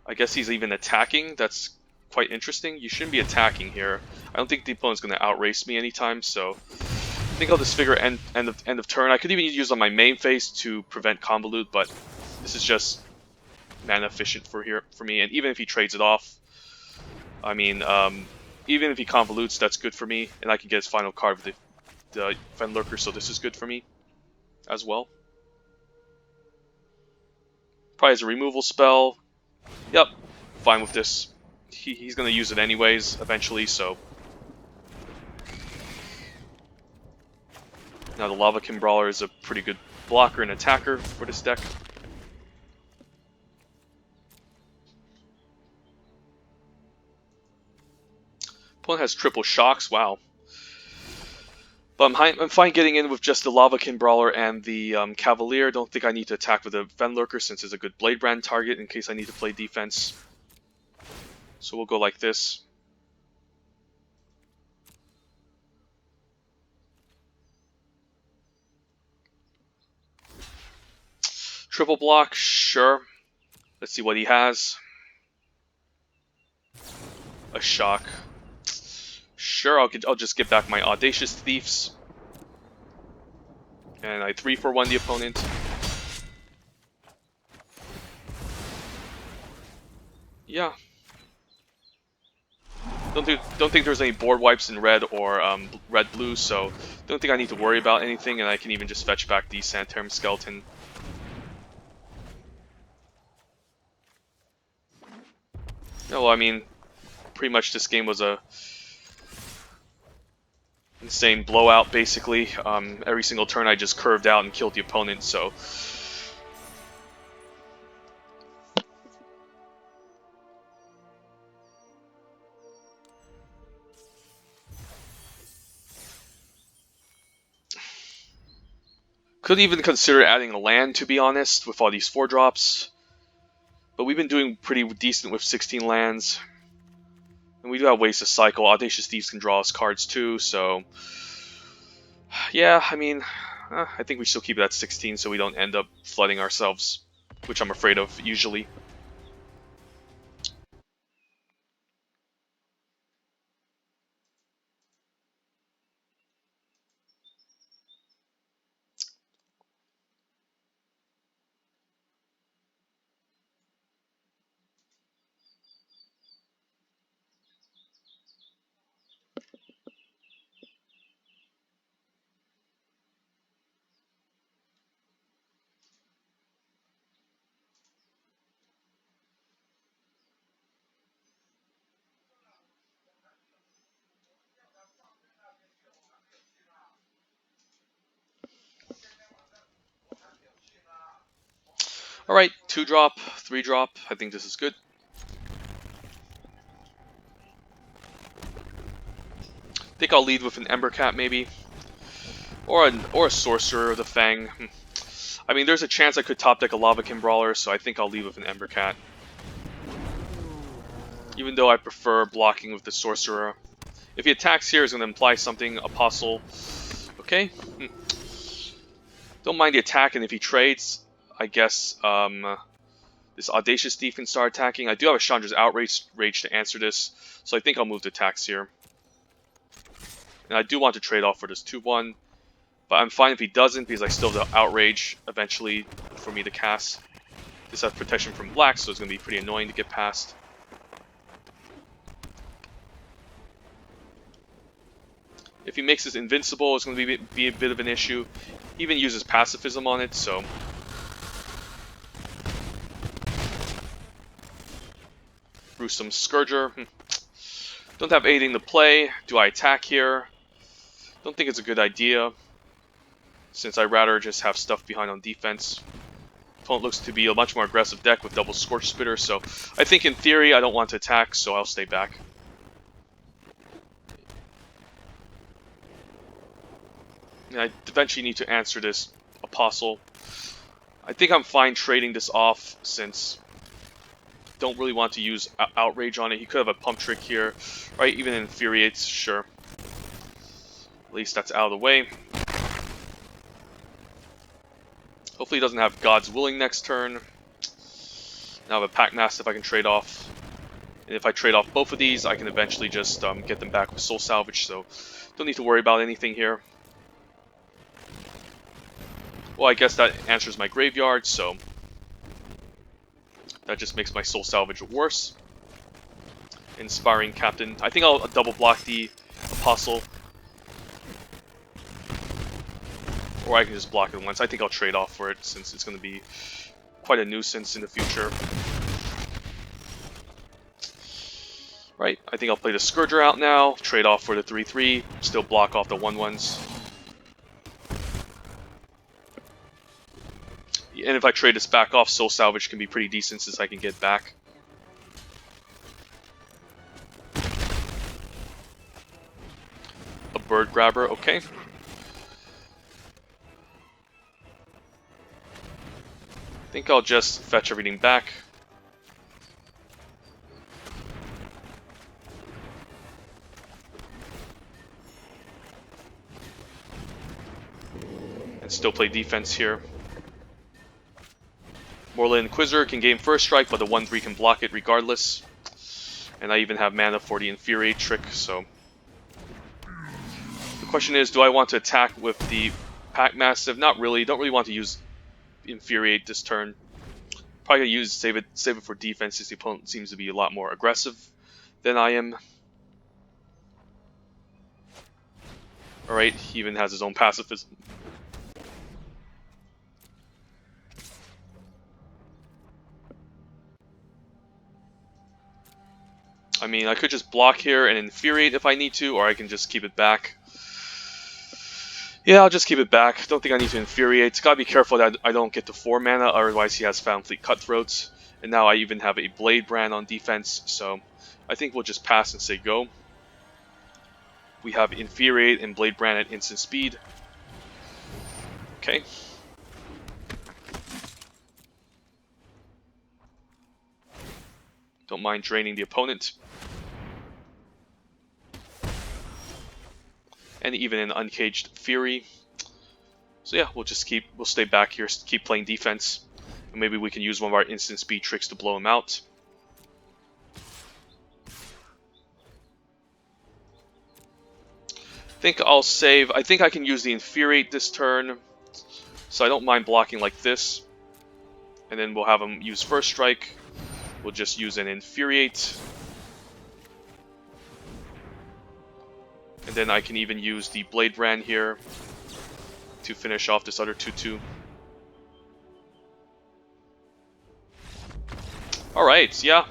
I guess he's even attacking. That's quite interesting. You shouldn't be attacking here. I don't think the opponent's going to outrace me anytime, so I think I'll disfigure end of turn. I could even use on my main phase to prevent Convolute, but this is just mana efficient for me. And even if he trades it off, I mean, even if he Convolutes, that's good for me, and I can get his final card with the Fenlurker, so this is good for me as well. Probably has a removal spell. Yep, fine with this. He's going to use it anyways, eventually, so... Now the Lavakin Brawler is a pretty good blocker and attacker for this deck. Opponent has triple shocks, wow. But I'm fine getting in with just the Lavakin Brawler and the Cavalier. Don't think I need to attack with the Fenlurker since it's a good Blade Brand target in case I need to play defense. So we'll go like this. Triple block, sure. Let's see what he has. A shock. Sure, I'll just get back my Audacious Thieves. And I 3-for-1 the opponent. Yeah. Don't think there's any board wipes in red or red-blue, so don't think I need to worry about anything, and I can even just fetch back the Sanitarium Skeleton. No, I mean, pretty much this game was a insane blowout, basically. Every single turn I just curved out and killed the opponent, so... Could even consider adding a land, to be honest, with all these 4-drops. But we've been doing pretty decent with 16 lands. And we do have ways to cycle. Audacious Thieves can draw us cards too, so... Yeah, I mean, I think we still keep it at 16 so we don't end up flooding ourselves, which I'm afraid of, usually. Alright, 2-drop, 3-drop. I think this is good. I think I'll lead with an Ember Cat maybe. Or a Sorcerer of the Fang. I mean, there's a chance I could top deck a Lavakin Brawler, so I think I'll lead with an Ember Cat. Even though I prefer blocking with the Sorcerer. If he attacks here, it's going to imply something. Apostle. Okay. Don't mind the attack, and if he trades, I guess this Audacious Thief can start attacking. I do have a Chandra's Outrage to answer this, so I think I'll move to attacks here. And I do want to trade off for this 2-1, but I'm fine if he doesn't, because I still have the Outrage eventually for me to cast. This has protection from black, so it's going to be pretty annoying to get past. If he makes this invincible, it's going to be a bit of an issue. He even uses pacifism on it, so... Gruesome Scourger. Don't have anything to play. Do I attack here? Don't think it's a good idea, since I'd rather just have stuff behind on defense. Opponent looks to be a much more aggressive deck with double Scorch Spitter, so I think in theory I don't want to attack, so I'll stay back. And I eventually need to answer this Apostle. I think I'm fine trading this off, since I don't really want to use Outrage on it. He could have a Pump Trick here, right? Even Infuriates, sure. At least that's out of the way. Hopefully he doesn't have God's Willing next turn. Now I have a Pack Mastiff I can trade off. And if I trade off both of these, I can eventually just get them back with Soul Salvage, so don't need to worry about anything here. Well, I guess that answers my graveyard, so that just makes my Soul Salvage worse. Inspiring Captain. I think I'll double block the Apostle. Or I can just block it once. I think I'll trade off for it, since it's going to be quite a nuisance in the future. Right, I think I'll play the Scourger out now, trade off for the 3-3, still block off the 1-1s. And if I trade this back off, Soul Salvage can be pretty decent since I can get back. A Bird Grabber, okay. I think I'll just fetch everything back. And still play defense here. Morlin Inquisitor can gain first strike, but the 1-3 can block it regardless. And I even have mana for the Infuriate trick, so... The question is, do I want to attack with the Pack Mastiff? Not really. Don't really want to use Infuriate this turn. Probably gonna save it for defense, since the opponent seems to be a lot more aggressive than I am. Alright, he even has his own pacifism. I mean, I could just block here and Infuriate if I need to, or I can just keep it back. Yeah, I'll just keep it back. Don't think I need to Infuriate. Gotta be careful that I don't get to 4 mana, otherwise he has Found Fleet Cutthroats. And now I even have a Blade Brand on defense, so I think we'll just pass and say go. We have Infuriate and Blade Brand at instant speed. Okay. Don't mind draining the opponent. And even an Uncaged Fury. So yeah, we'll stay back here, keep playing defense. And maybe we can use one of our instant speed tricks to blow him out. I think I'll save. I think I can use the Infuriate this turn. So I don't mind blocking like this. And then we'll have him use First Strike. We'll just use an Infuriate. And then I can even use the Blade Brand here to finish off this other 2-2. Alright, yeah.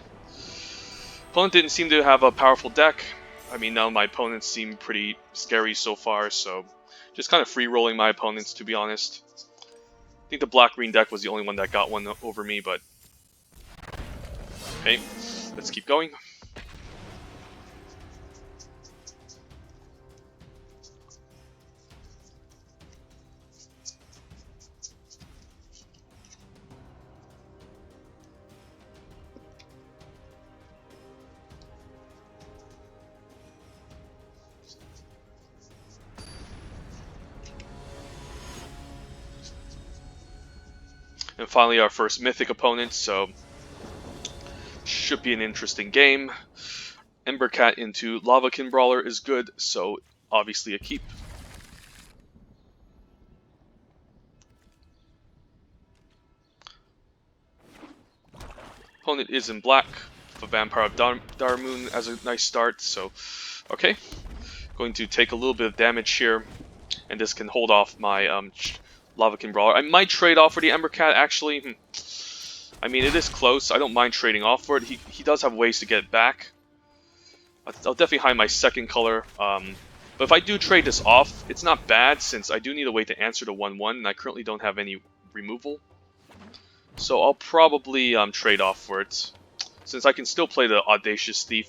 Opponent didn't seem to have a powerful deck. I mean, none of my opponents seem pretty scary so far, so just kind of free rolling my opponents, to be honest. think the black-green deck was the only one that got one over me, but... Okay, let's keep going. And finally our first mythic opponent, so should be an interesting game. Embercat into Lavakin Brawler is good, so obviously a keep. Opponent is in black, the Vampire of Darmoon as a nice start, so okay. Going to take a little bit of damage here, and this can hold off my Lavakin Brawler. I might trade off for the Embercat actually. I mean, it is close. I don't mind trading off for it. He does have ways to get it back. I'll definitely hide my second color. But if I do trade this off, it's not bad since I do need a way to answer the 1-1, and I currently don't have any removal. So I'll probably trade off for it, since I can still play the Audacious Thief.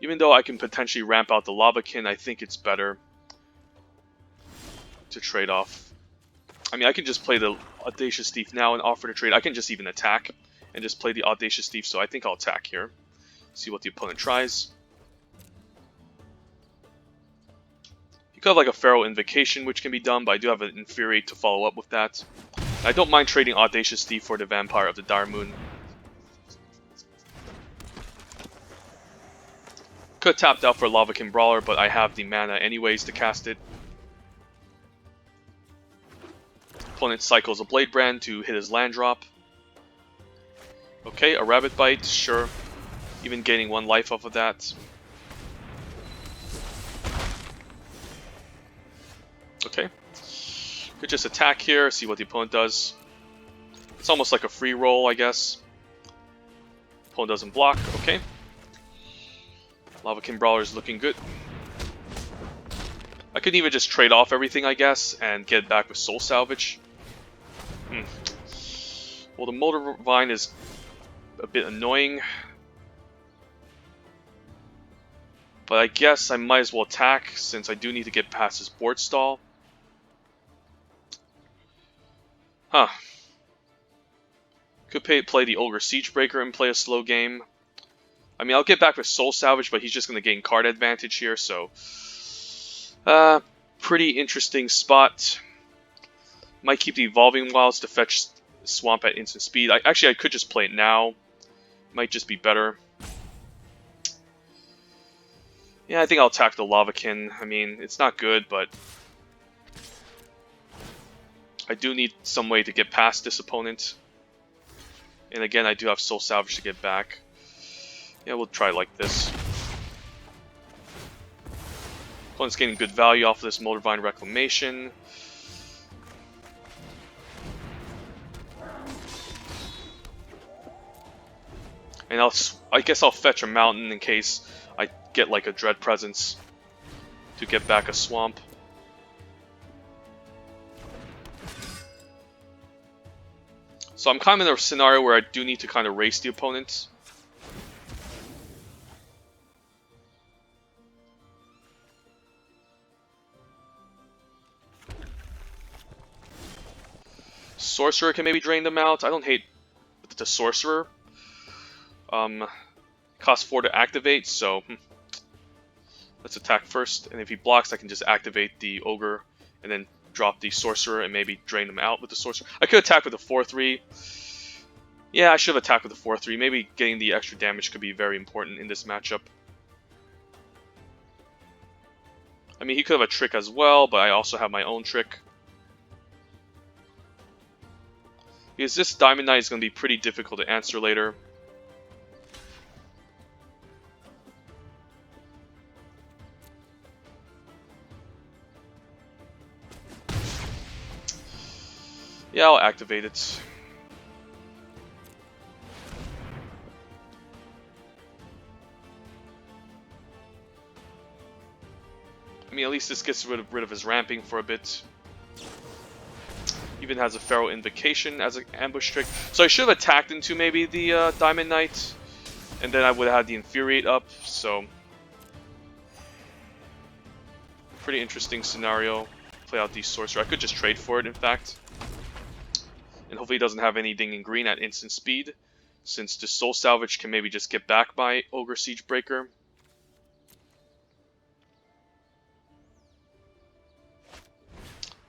Even though I can potentially ramp out the Lavakin, I think it's better to trade off. I mean, I can just play the Audacious Thief now and offer to trade. I can just even attack and just play the Audacious Thief, so I think I'll attack here. See what the opponent tries. You could have like a Pharaoh Invocation, which can be done, but I do have an Infuriate to follow up with that. I don't mind trading Audacious Thief for the Vampire of the Darmoon. Could have tapped out for Lavakin Brawler, but I have the mana anyways to cast it. Opponent cycles a Blade Brand to hit his land drop. Okay, a Rabbit Bite, sure. Even gaining 1 life off of that. Okay. Could just attack here, see what the opponent does. It's almost like a free roll, I guess. Opponent doesn't block, okay. Lavakin Brawler is looking good. I could even just trade off everything, I guess, and get it back with Soul Salvage. Well, the Molder Vine is a bit annoying. But I guess I might as well attack, since I do need to get past his board stall. Huh. Could play the Ogre Siegebreaker and play a slow game. I mean, I'll get back with Soul Salvage, but he's just going to gain card advantage here, so... pretty interesting spot. Might keep the Evolving Wilds to fetch Swamp at instant speed. Actually, I could just play it now. Might just be better. Yeah, I think I'll attack the Lavakin. I mean, it's not good, but... I do need some way to get past this opponent. And again, I do have Soul Salvage to get back. Yeah, we'll try like this. Opponent's getting good value off of this Molder Vine Reclamation. And I guess I'll fetch a mountain in case I get like a Dread Presence to get back a swamp. So I'm kind of in a scenario where I do need to kind of race the opponent. Sorcerer can maybe drain them out. I don't hate the Sorcerer. Cost 4 to activate, so let's attack first. And if he blocks, I can just activate the Ogre and then drop the Sorcerer and maybe drain them out with the Sorcerer. I could attack with the 4-3. Yeah, I should have attacked with the 4-3. Maybe getting the extra damage could be very important in this matchup. I mean, he could have a trick as well, but I also have my own trick. Because this Diamond Knight is going to be pretty difficult to answer later. Yeah, I'll activate it. I mean, at least this gets rid of his ramping for a bit. Even Even has a Pharaoh Invocation as an ambush trick. So I should have attacked into maybe the Diamond Knight, and then I would have had the Infuriate up. So pretty interesting scenario. Play out the Sorcerer. I could just trade for it, in fact. And hopefully he doesn't have anything in green at instant speed, since the Soul Salvage can maybe just get back my Ogre Siegebreaker.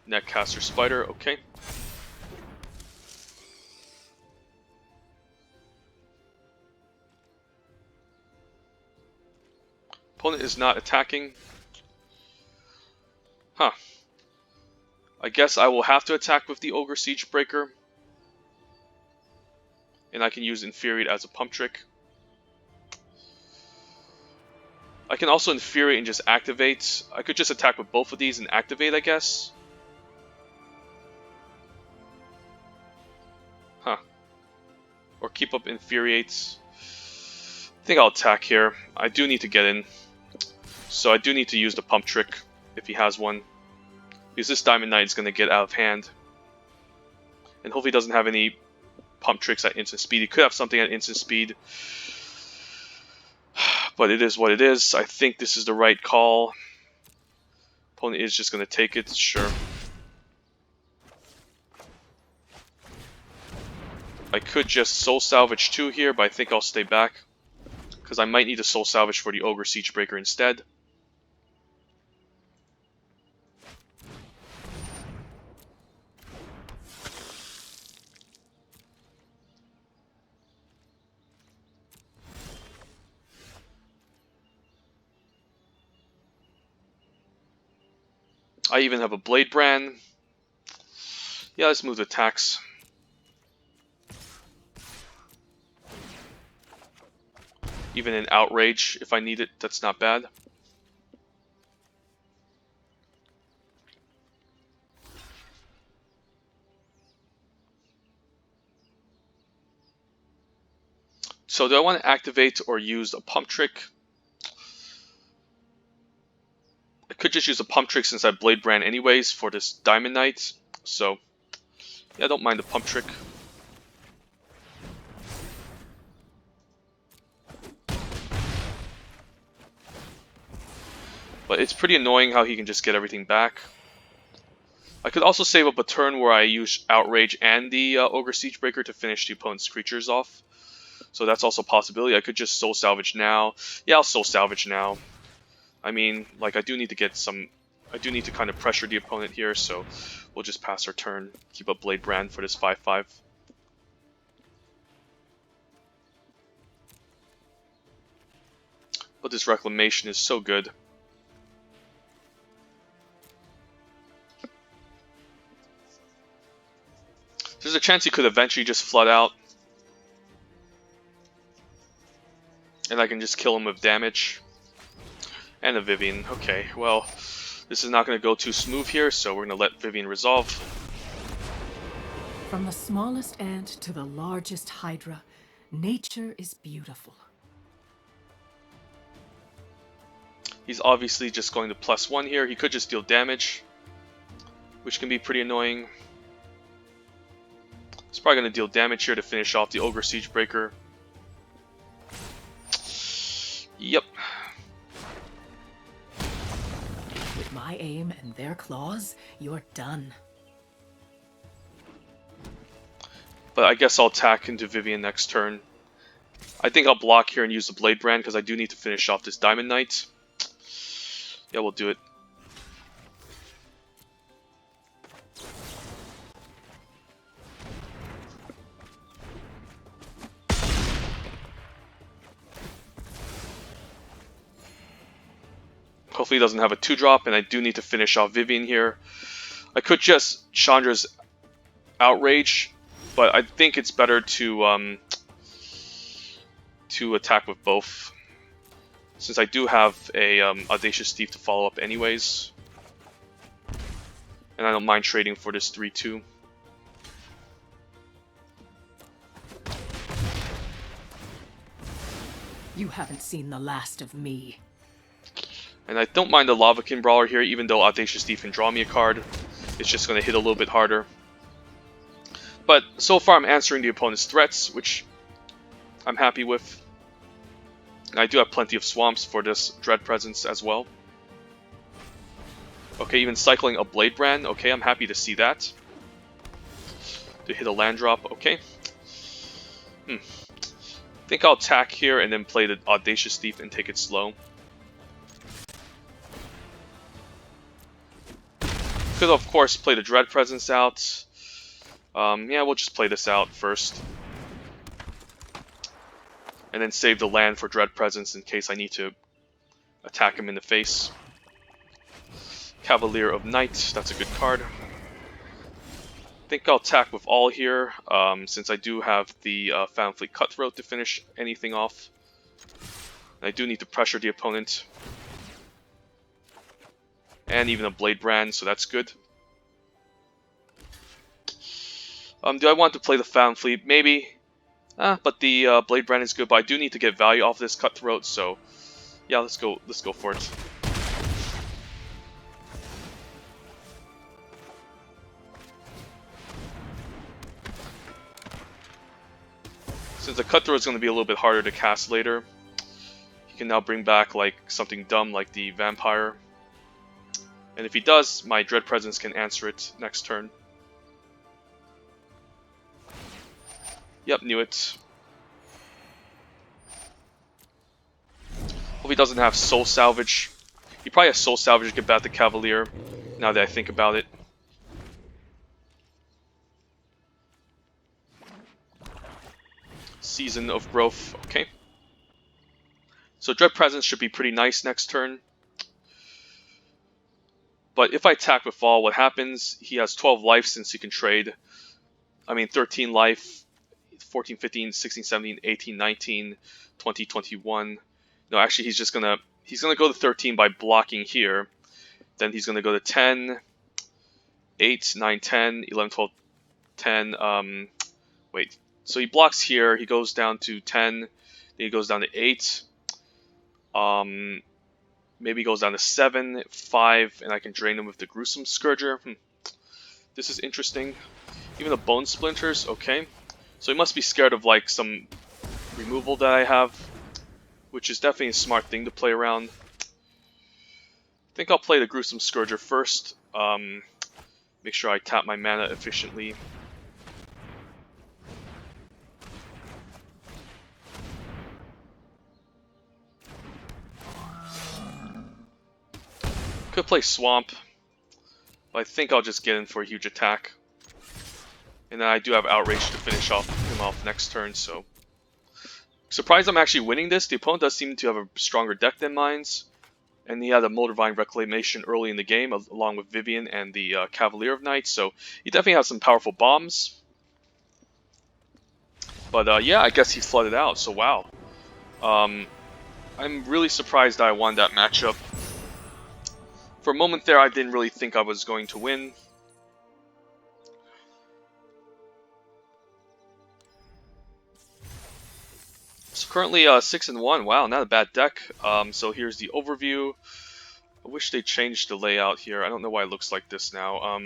Netcaster Spider, okay. Opponent is not attacking. Huh. I guess I will have to attack with the Ogre Siegebreaker. And I can use Infuriate as a pump trick. I can also Infuriate and just activate. I could just attack with both of these and activate, I guess. Huh. Or keep up Infuriates. I think I'll attack here. I do need to get in. So I do need to use the pump trick if he has one. Because this Diamond Knight is going to get out of hand. And hopefully he doesn't have any pump tricks at instant speed. He could have something at instant speed. But it is what it is. I think this is the right call. Opponent is just going to take it, sure. I could just Soul Salvage 2 here, but I think I'll stay back. Because I might need a Soul Salvage for the Ogre Siegebreaker instead. I even have a Blade Brand. Yeah, let's move the attacks. Even an Outrage, if I need it, that's not bad. So do I want to activate or use a pump trick? I could just use a pump trick since I have Blade Brand anyways for this Diamond Knight. So yeah, I don't mind the pump trick. But it's pretty annoying how he can just get everything back. I could also save up a turn where I use Outrage and the Ogre Siegebreaker to finish the opponent's creatures off. So that's also a possibility. I could just Soul Salvage now. Yeah, I'll Soul Salvage now. I mean, like, I do need to get some... I do need to kind of pressure the opponent here, so we'll just pass our turn. Keep up Blade Brand for this 5/5. But this Reclamation is so good. There's a chance he could eventually just flood out. And I can just kill him with damage. And a Vivian. Okay, well, this is not going to go too smooth here, so we're going to let Vivian resolve. From the smallest ant to the largest hydra, nature is beautiful. He's obviously just going to +1 here. He could just deal damage, which can be pretty annoying. He's probably going to deal damage here to finish off the Ogre Siegebreaker. Yep. With my aim and their claws, you're done. But I guess I'll attack into Vivian next turn. I think I'll block here and use the Blade Brand because I do need to finish off this Diamond Knight. Yeah, we'll do it. Hopefully he doesn't have a 2-drop, and I do need to finish off Vivian here. I could just Chandra's Outrage, but I think it's better to attack with both, since I do have a Audacious Thief to follow up anyways. And I don't mind trading for this 3/2. You haven't seen the last of me. And I don't mind the Lavakin Brawler here, even though Audacious Thief can draw me a card. It's just going to hit a little bit harder. But so far I'm answering the opponent's threats, which I'm happy with. I do have plenty of swamps for this Dread Presence as well. Okay, even cycling a Blade Brand. Okay, I'm happy to see that. To hit a land drop. Okay. I think I'll attack here and then play the Audacious Thief and take it slow. Could of course play the Dread Presence out. Yeah, we'll just play this out first. And then save the land for Dread Presence in case I need to attack him in the face. Cavalier of Night, that's a good card. I think I'll attack with all here, since I do have the Phantom Fleet Cutthroat to finish anything off. I do need to pressure the opponent. And even a Blade Brand, so that's good. Do I want to play the Phantom Fleet? Maybe. But the Blade Brand is good, but I do need to get value off this Cutthroat, so yeah, let's go for it. Since the Cutthroat is going to be a little bit harder to cast later, he can now bring back like something dumb like the Vampire. And if he does, my Dread Presence can answer it next turn. Yep, knew it. Hope he doesn't have Soul Salvage. He probably has Soul Salvage to get back the Cavalier, now that I think about it. Season of Growth, okay. So Dread Presence should be pretty nice next turn. But if I attack with all, what happens? He has 12 life since he can trade. I mean 13 life, 14, 15, 16, 17, 18, 19, 20, 21. No, actually he's gonna go to 13 by blocking here. Then he's gonna go to 10, 8, 9, 10, 11, 12, 10. Wait. So he blocks here, he goes down to 10, then he goes down to 8. Maybe he goes down to 7, 5, and I can drain him with the Gruesome Scourger. This is interesting. Even the Bone Splinters, okay. So he must be scared of like some removal that I have, which is definitely a smart thing to play around. I think I'll play the Gruesome Scourger first. Make sure I tap my mana efficiently. Could play Swamp, but I think I'll just get in for a huge attack. And then I do have Outrage to finish him off next turn, so... Surprised I'm actually winning this. The opponent does seem to have a stronger deck than mine. And he had a Moldavine Reclamation early in the game, along with Vivian and the Cavalier of Night, so he definitely has some powerful bombs. But yeah, I guess he flooded out, so wow. I'm really surprised that I won that matchup. For a moment there, I didn't really think I was going to win. So currently 6-1. Wow, not a bad deck. So here's the overview. I wish they changed the layout here. I don't know why it looks like this now.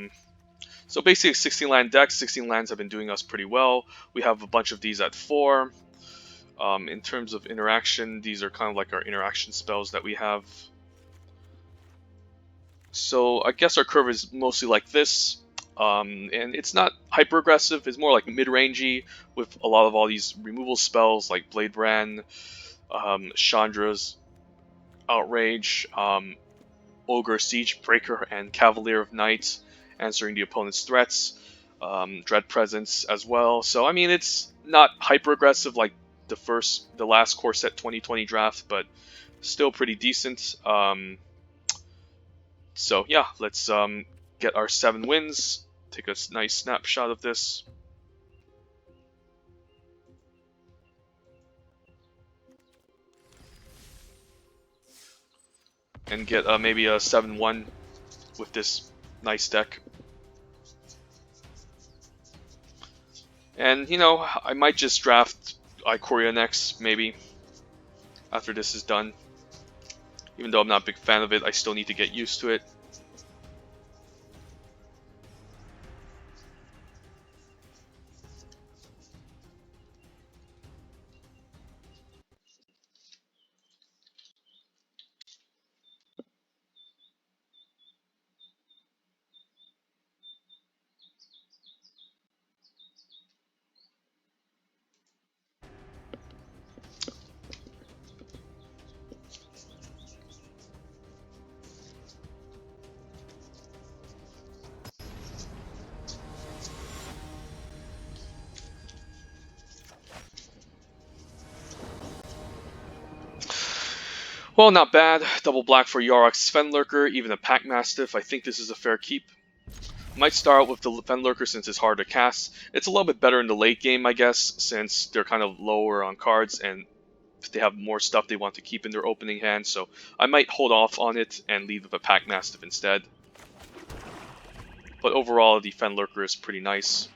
So basically a 16 land deck. 16 lands have been doing us pretty well. We have a bunch of these at 4. In terms of interaction, these are kind of like our interaction spells that we have. So I guess our curve is mostly like this, and it's not hyper aggressive. It's more like mid-rangey with a lot of all these removal spells like Blade Brand, Chandra's Outrage, Ogre, Siege Breaker, and Cavalier of Night, answering the opponent's threats, Dread Presence as well. So I mean, it's not hyper aggressive like the last Coreset 2020 draft, but still pretty decent. So yeah, let's get our 7 wins, take a nice snapshot of this. And get maybe a 7-1 with this nice deck. And you know, I might just draft Ikoria next, maybe, after this is done. Even though I'm not a big fan of it, I still need to get used to it. Well, not bad. Double black for Yarok's Fenlurker, even a Pack Mastiff. I think this is a fair keep. Might start out with the Fenlurker since it's hard to cast. It's a little bit better in the late game, I guess, since they're kind of lower on cards and they have more stuff they want to keep in their opening hand. So I might hold off on it and lead with a Pack Mastiff instead. But overall, the Fenlurker is pretty nice.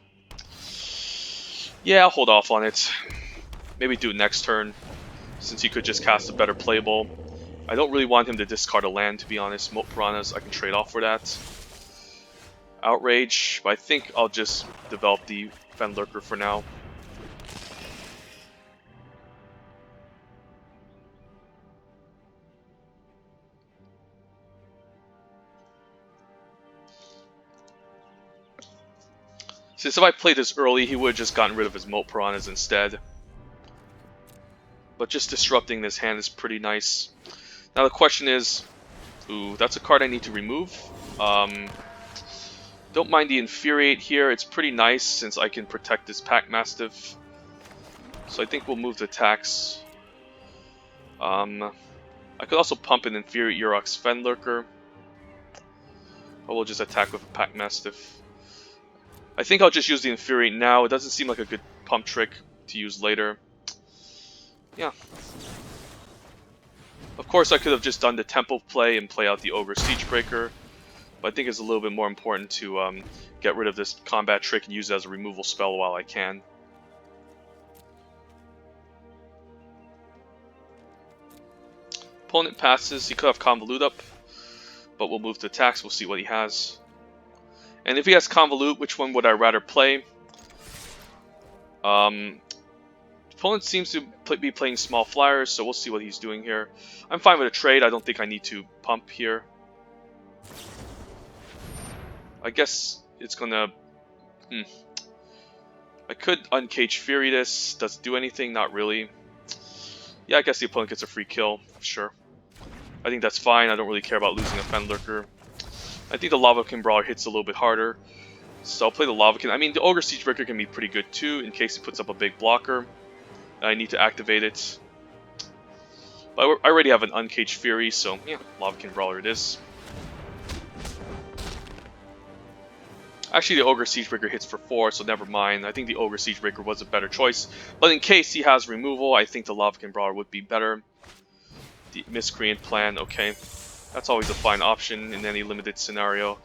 Yeah, I'll hold off on it. Maybe do it next turn, since he could just cast a better playable. I don't really want him to discard a land, to be honest. Moat Piranhas, I can trade off for that. Outrage, but I think I'll just develop the Fenlurker for now. Since if I played this early, he would have just gotten rid of his Moat Piranhas instead. But just disrupting this hand is pretty nice. Now the question is, ooh, that's a card I need to remove. Don't mind the Infuriate here. It's pretty nice since I can protect this Pack Mastiff. So I think we'll move the attacks. I could also pump an Infuriate Yarok's Fenlurker. But we'll just attack with a Pack Mastiff. I think I'll just use the Infuriate now. It doesn't seem like a good pump trick to use later. Yeah. Of course, I could have just done the Temple play and play out the Ogre Siegebreaker. But I think it's a little bit more important to get rid of this combat trick and use it as a removal spell while I can. Opponent passes. He could have Convolute up. But we'll move to attacks. We'll see what he has. And if he has Convolute, which one would I rather play? Opponent seems to be playing small flyers, so we'll see what he's doing here. I'm fine with a trade. I don't think I need to pump here. I guess it's gonna... I could Uncage Fury this. Does it do anything? Not really. Yeah, I guess the opponent gets a free kill. Sure. I think that's fine. I don't really care about losing a Fenlurker. I think the Lavakin Brawler hits a little bit harder. So I'll play the Lavakin. I mean, the Ogre Siegebreaker can be pretty good too, in case he puts up a big blocker. I need to activate it. But I already have an Uncaged Fury, so yeah, Lavakin Brawler it is. Actually, the Ogre Siegebreaker hits for 4, so never mind. I think the Ogre Siegebreaker was a better choice. But in case he has removal, I think the Lavakin Brawler would be better. The Miscreant plan, okay. That's always a fine option in any limited scenario.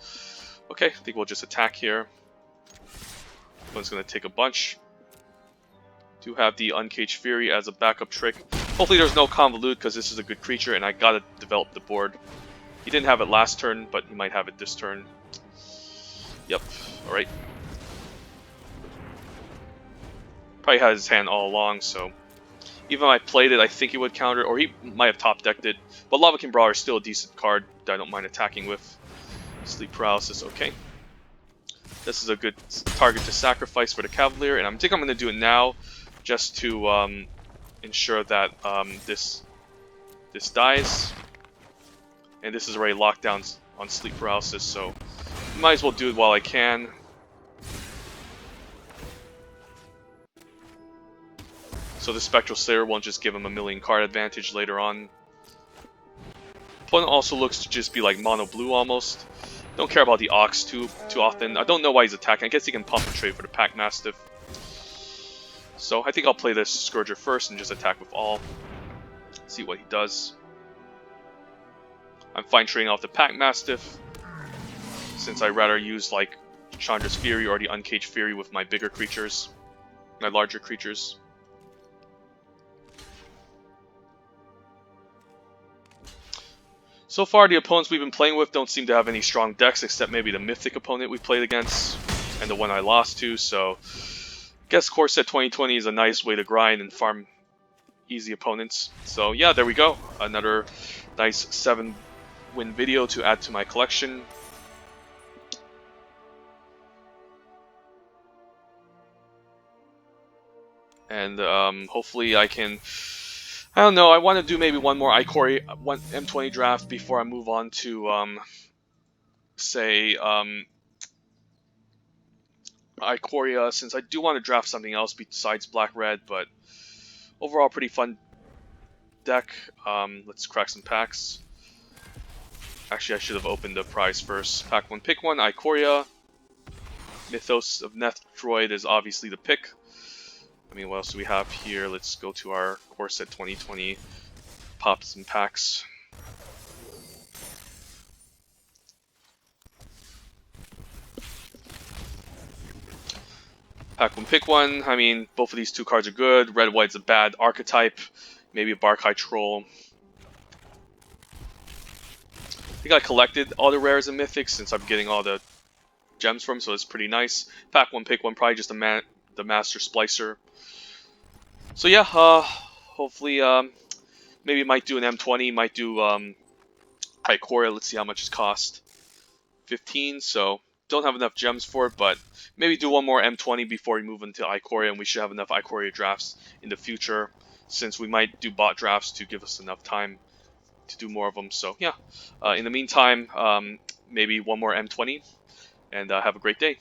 Okay, I think we'll just attack here. One's going to take a bunch. Do have the Uncaged Fury as a backup trick. Hopefully there's no Convolute because this is a good creature and I gotta develop the board. He didn't have it last turn, but he might have it this turn. Yep, alright. Probably had his hand all along, so... Even if I played it, I think he would counter, or he might have top decked it. But Lavakin Brawler is still a decent card that I don't mind attacking with. Sleep Paralysis, okay. This is a good target to sacrifice for the Cavalier, and I think I'm going to do it now, just to ensure that this dies. And this is already locked down on Sleep Paralysis, so might as well do it while I can. So the Spectral Slayer won't just give him a million card advantage later on. Opponent also looks to just be like mono blue almost. Don't care about the Ox too often. I don't know why he's attacking. I guess he can pump and trade for the Pack Mastiff. So I think I'll play this Scourger first and just attack with all. See what he does. I'm fine trading off the Pack Mastiff, since I'd rather use like Chandra's Fury or the Uncaged Fury with my bigger creatures, my larger creatures. So far, the opponents we've been playing with don't seem to have any strong decks, except maybe the Mythic opponent we played against, and the one I lost to, so... I guess Coreset 2020 is a nice way to grind and farm easy opponents. So yeah, there we go. Another nice 7-win video to add to my collection. And hopefully I can... I don't know, I want to do maybe one more Ikoria M20 draft before I move on to, say, Ikoria, since I do want to draft something else besides Black-Red, but overall pretty fun deck. Let's crack some packs. Actually, I should have opened the prize first. Pack 1, pick 1, Ikoria. Mythos of Droid is obviously the pick. I mean, what else do we have here? Let's go to our Coreset 2020. Pop some packs. Pack 1, pick 1. I mean, both of these two cards are good. Red White's a bad archetype. Maybe a Barkai Troll. I think I collected all the rares and mythics since I'm getting all the gems from, so it's pretty nice. Pack 1, pick 1, probably just the Master Splicer. So yeah, hopefully, maybe might do an M20, might do Ikoria. Let's see how much it cost. 15, so don't have enough gems for it, but maybe do one more M20 before we move into Ikoria, and we should have enough Ikoria drafts in the future, since we might do bot drafts to give us enough time to do more of them. So yeah, in the meantime, maybe one more M20, and have a great day.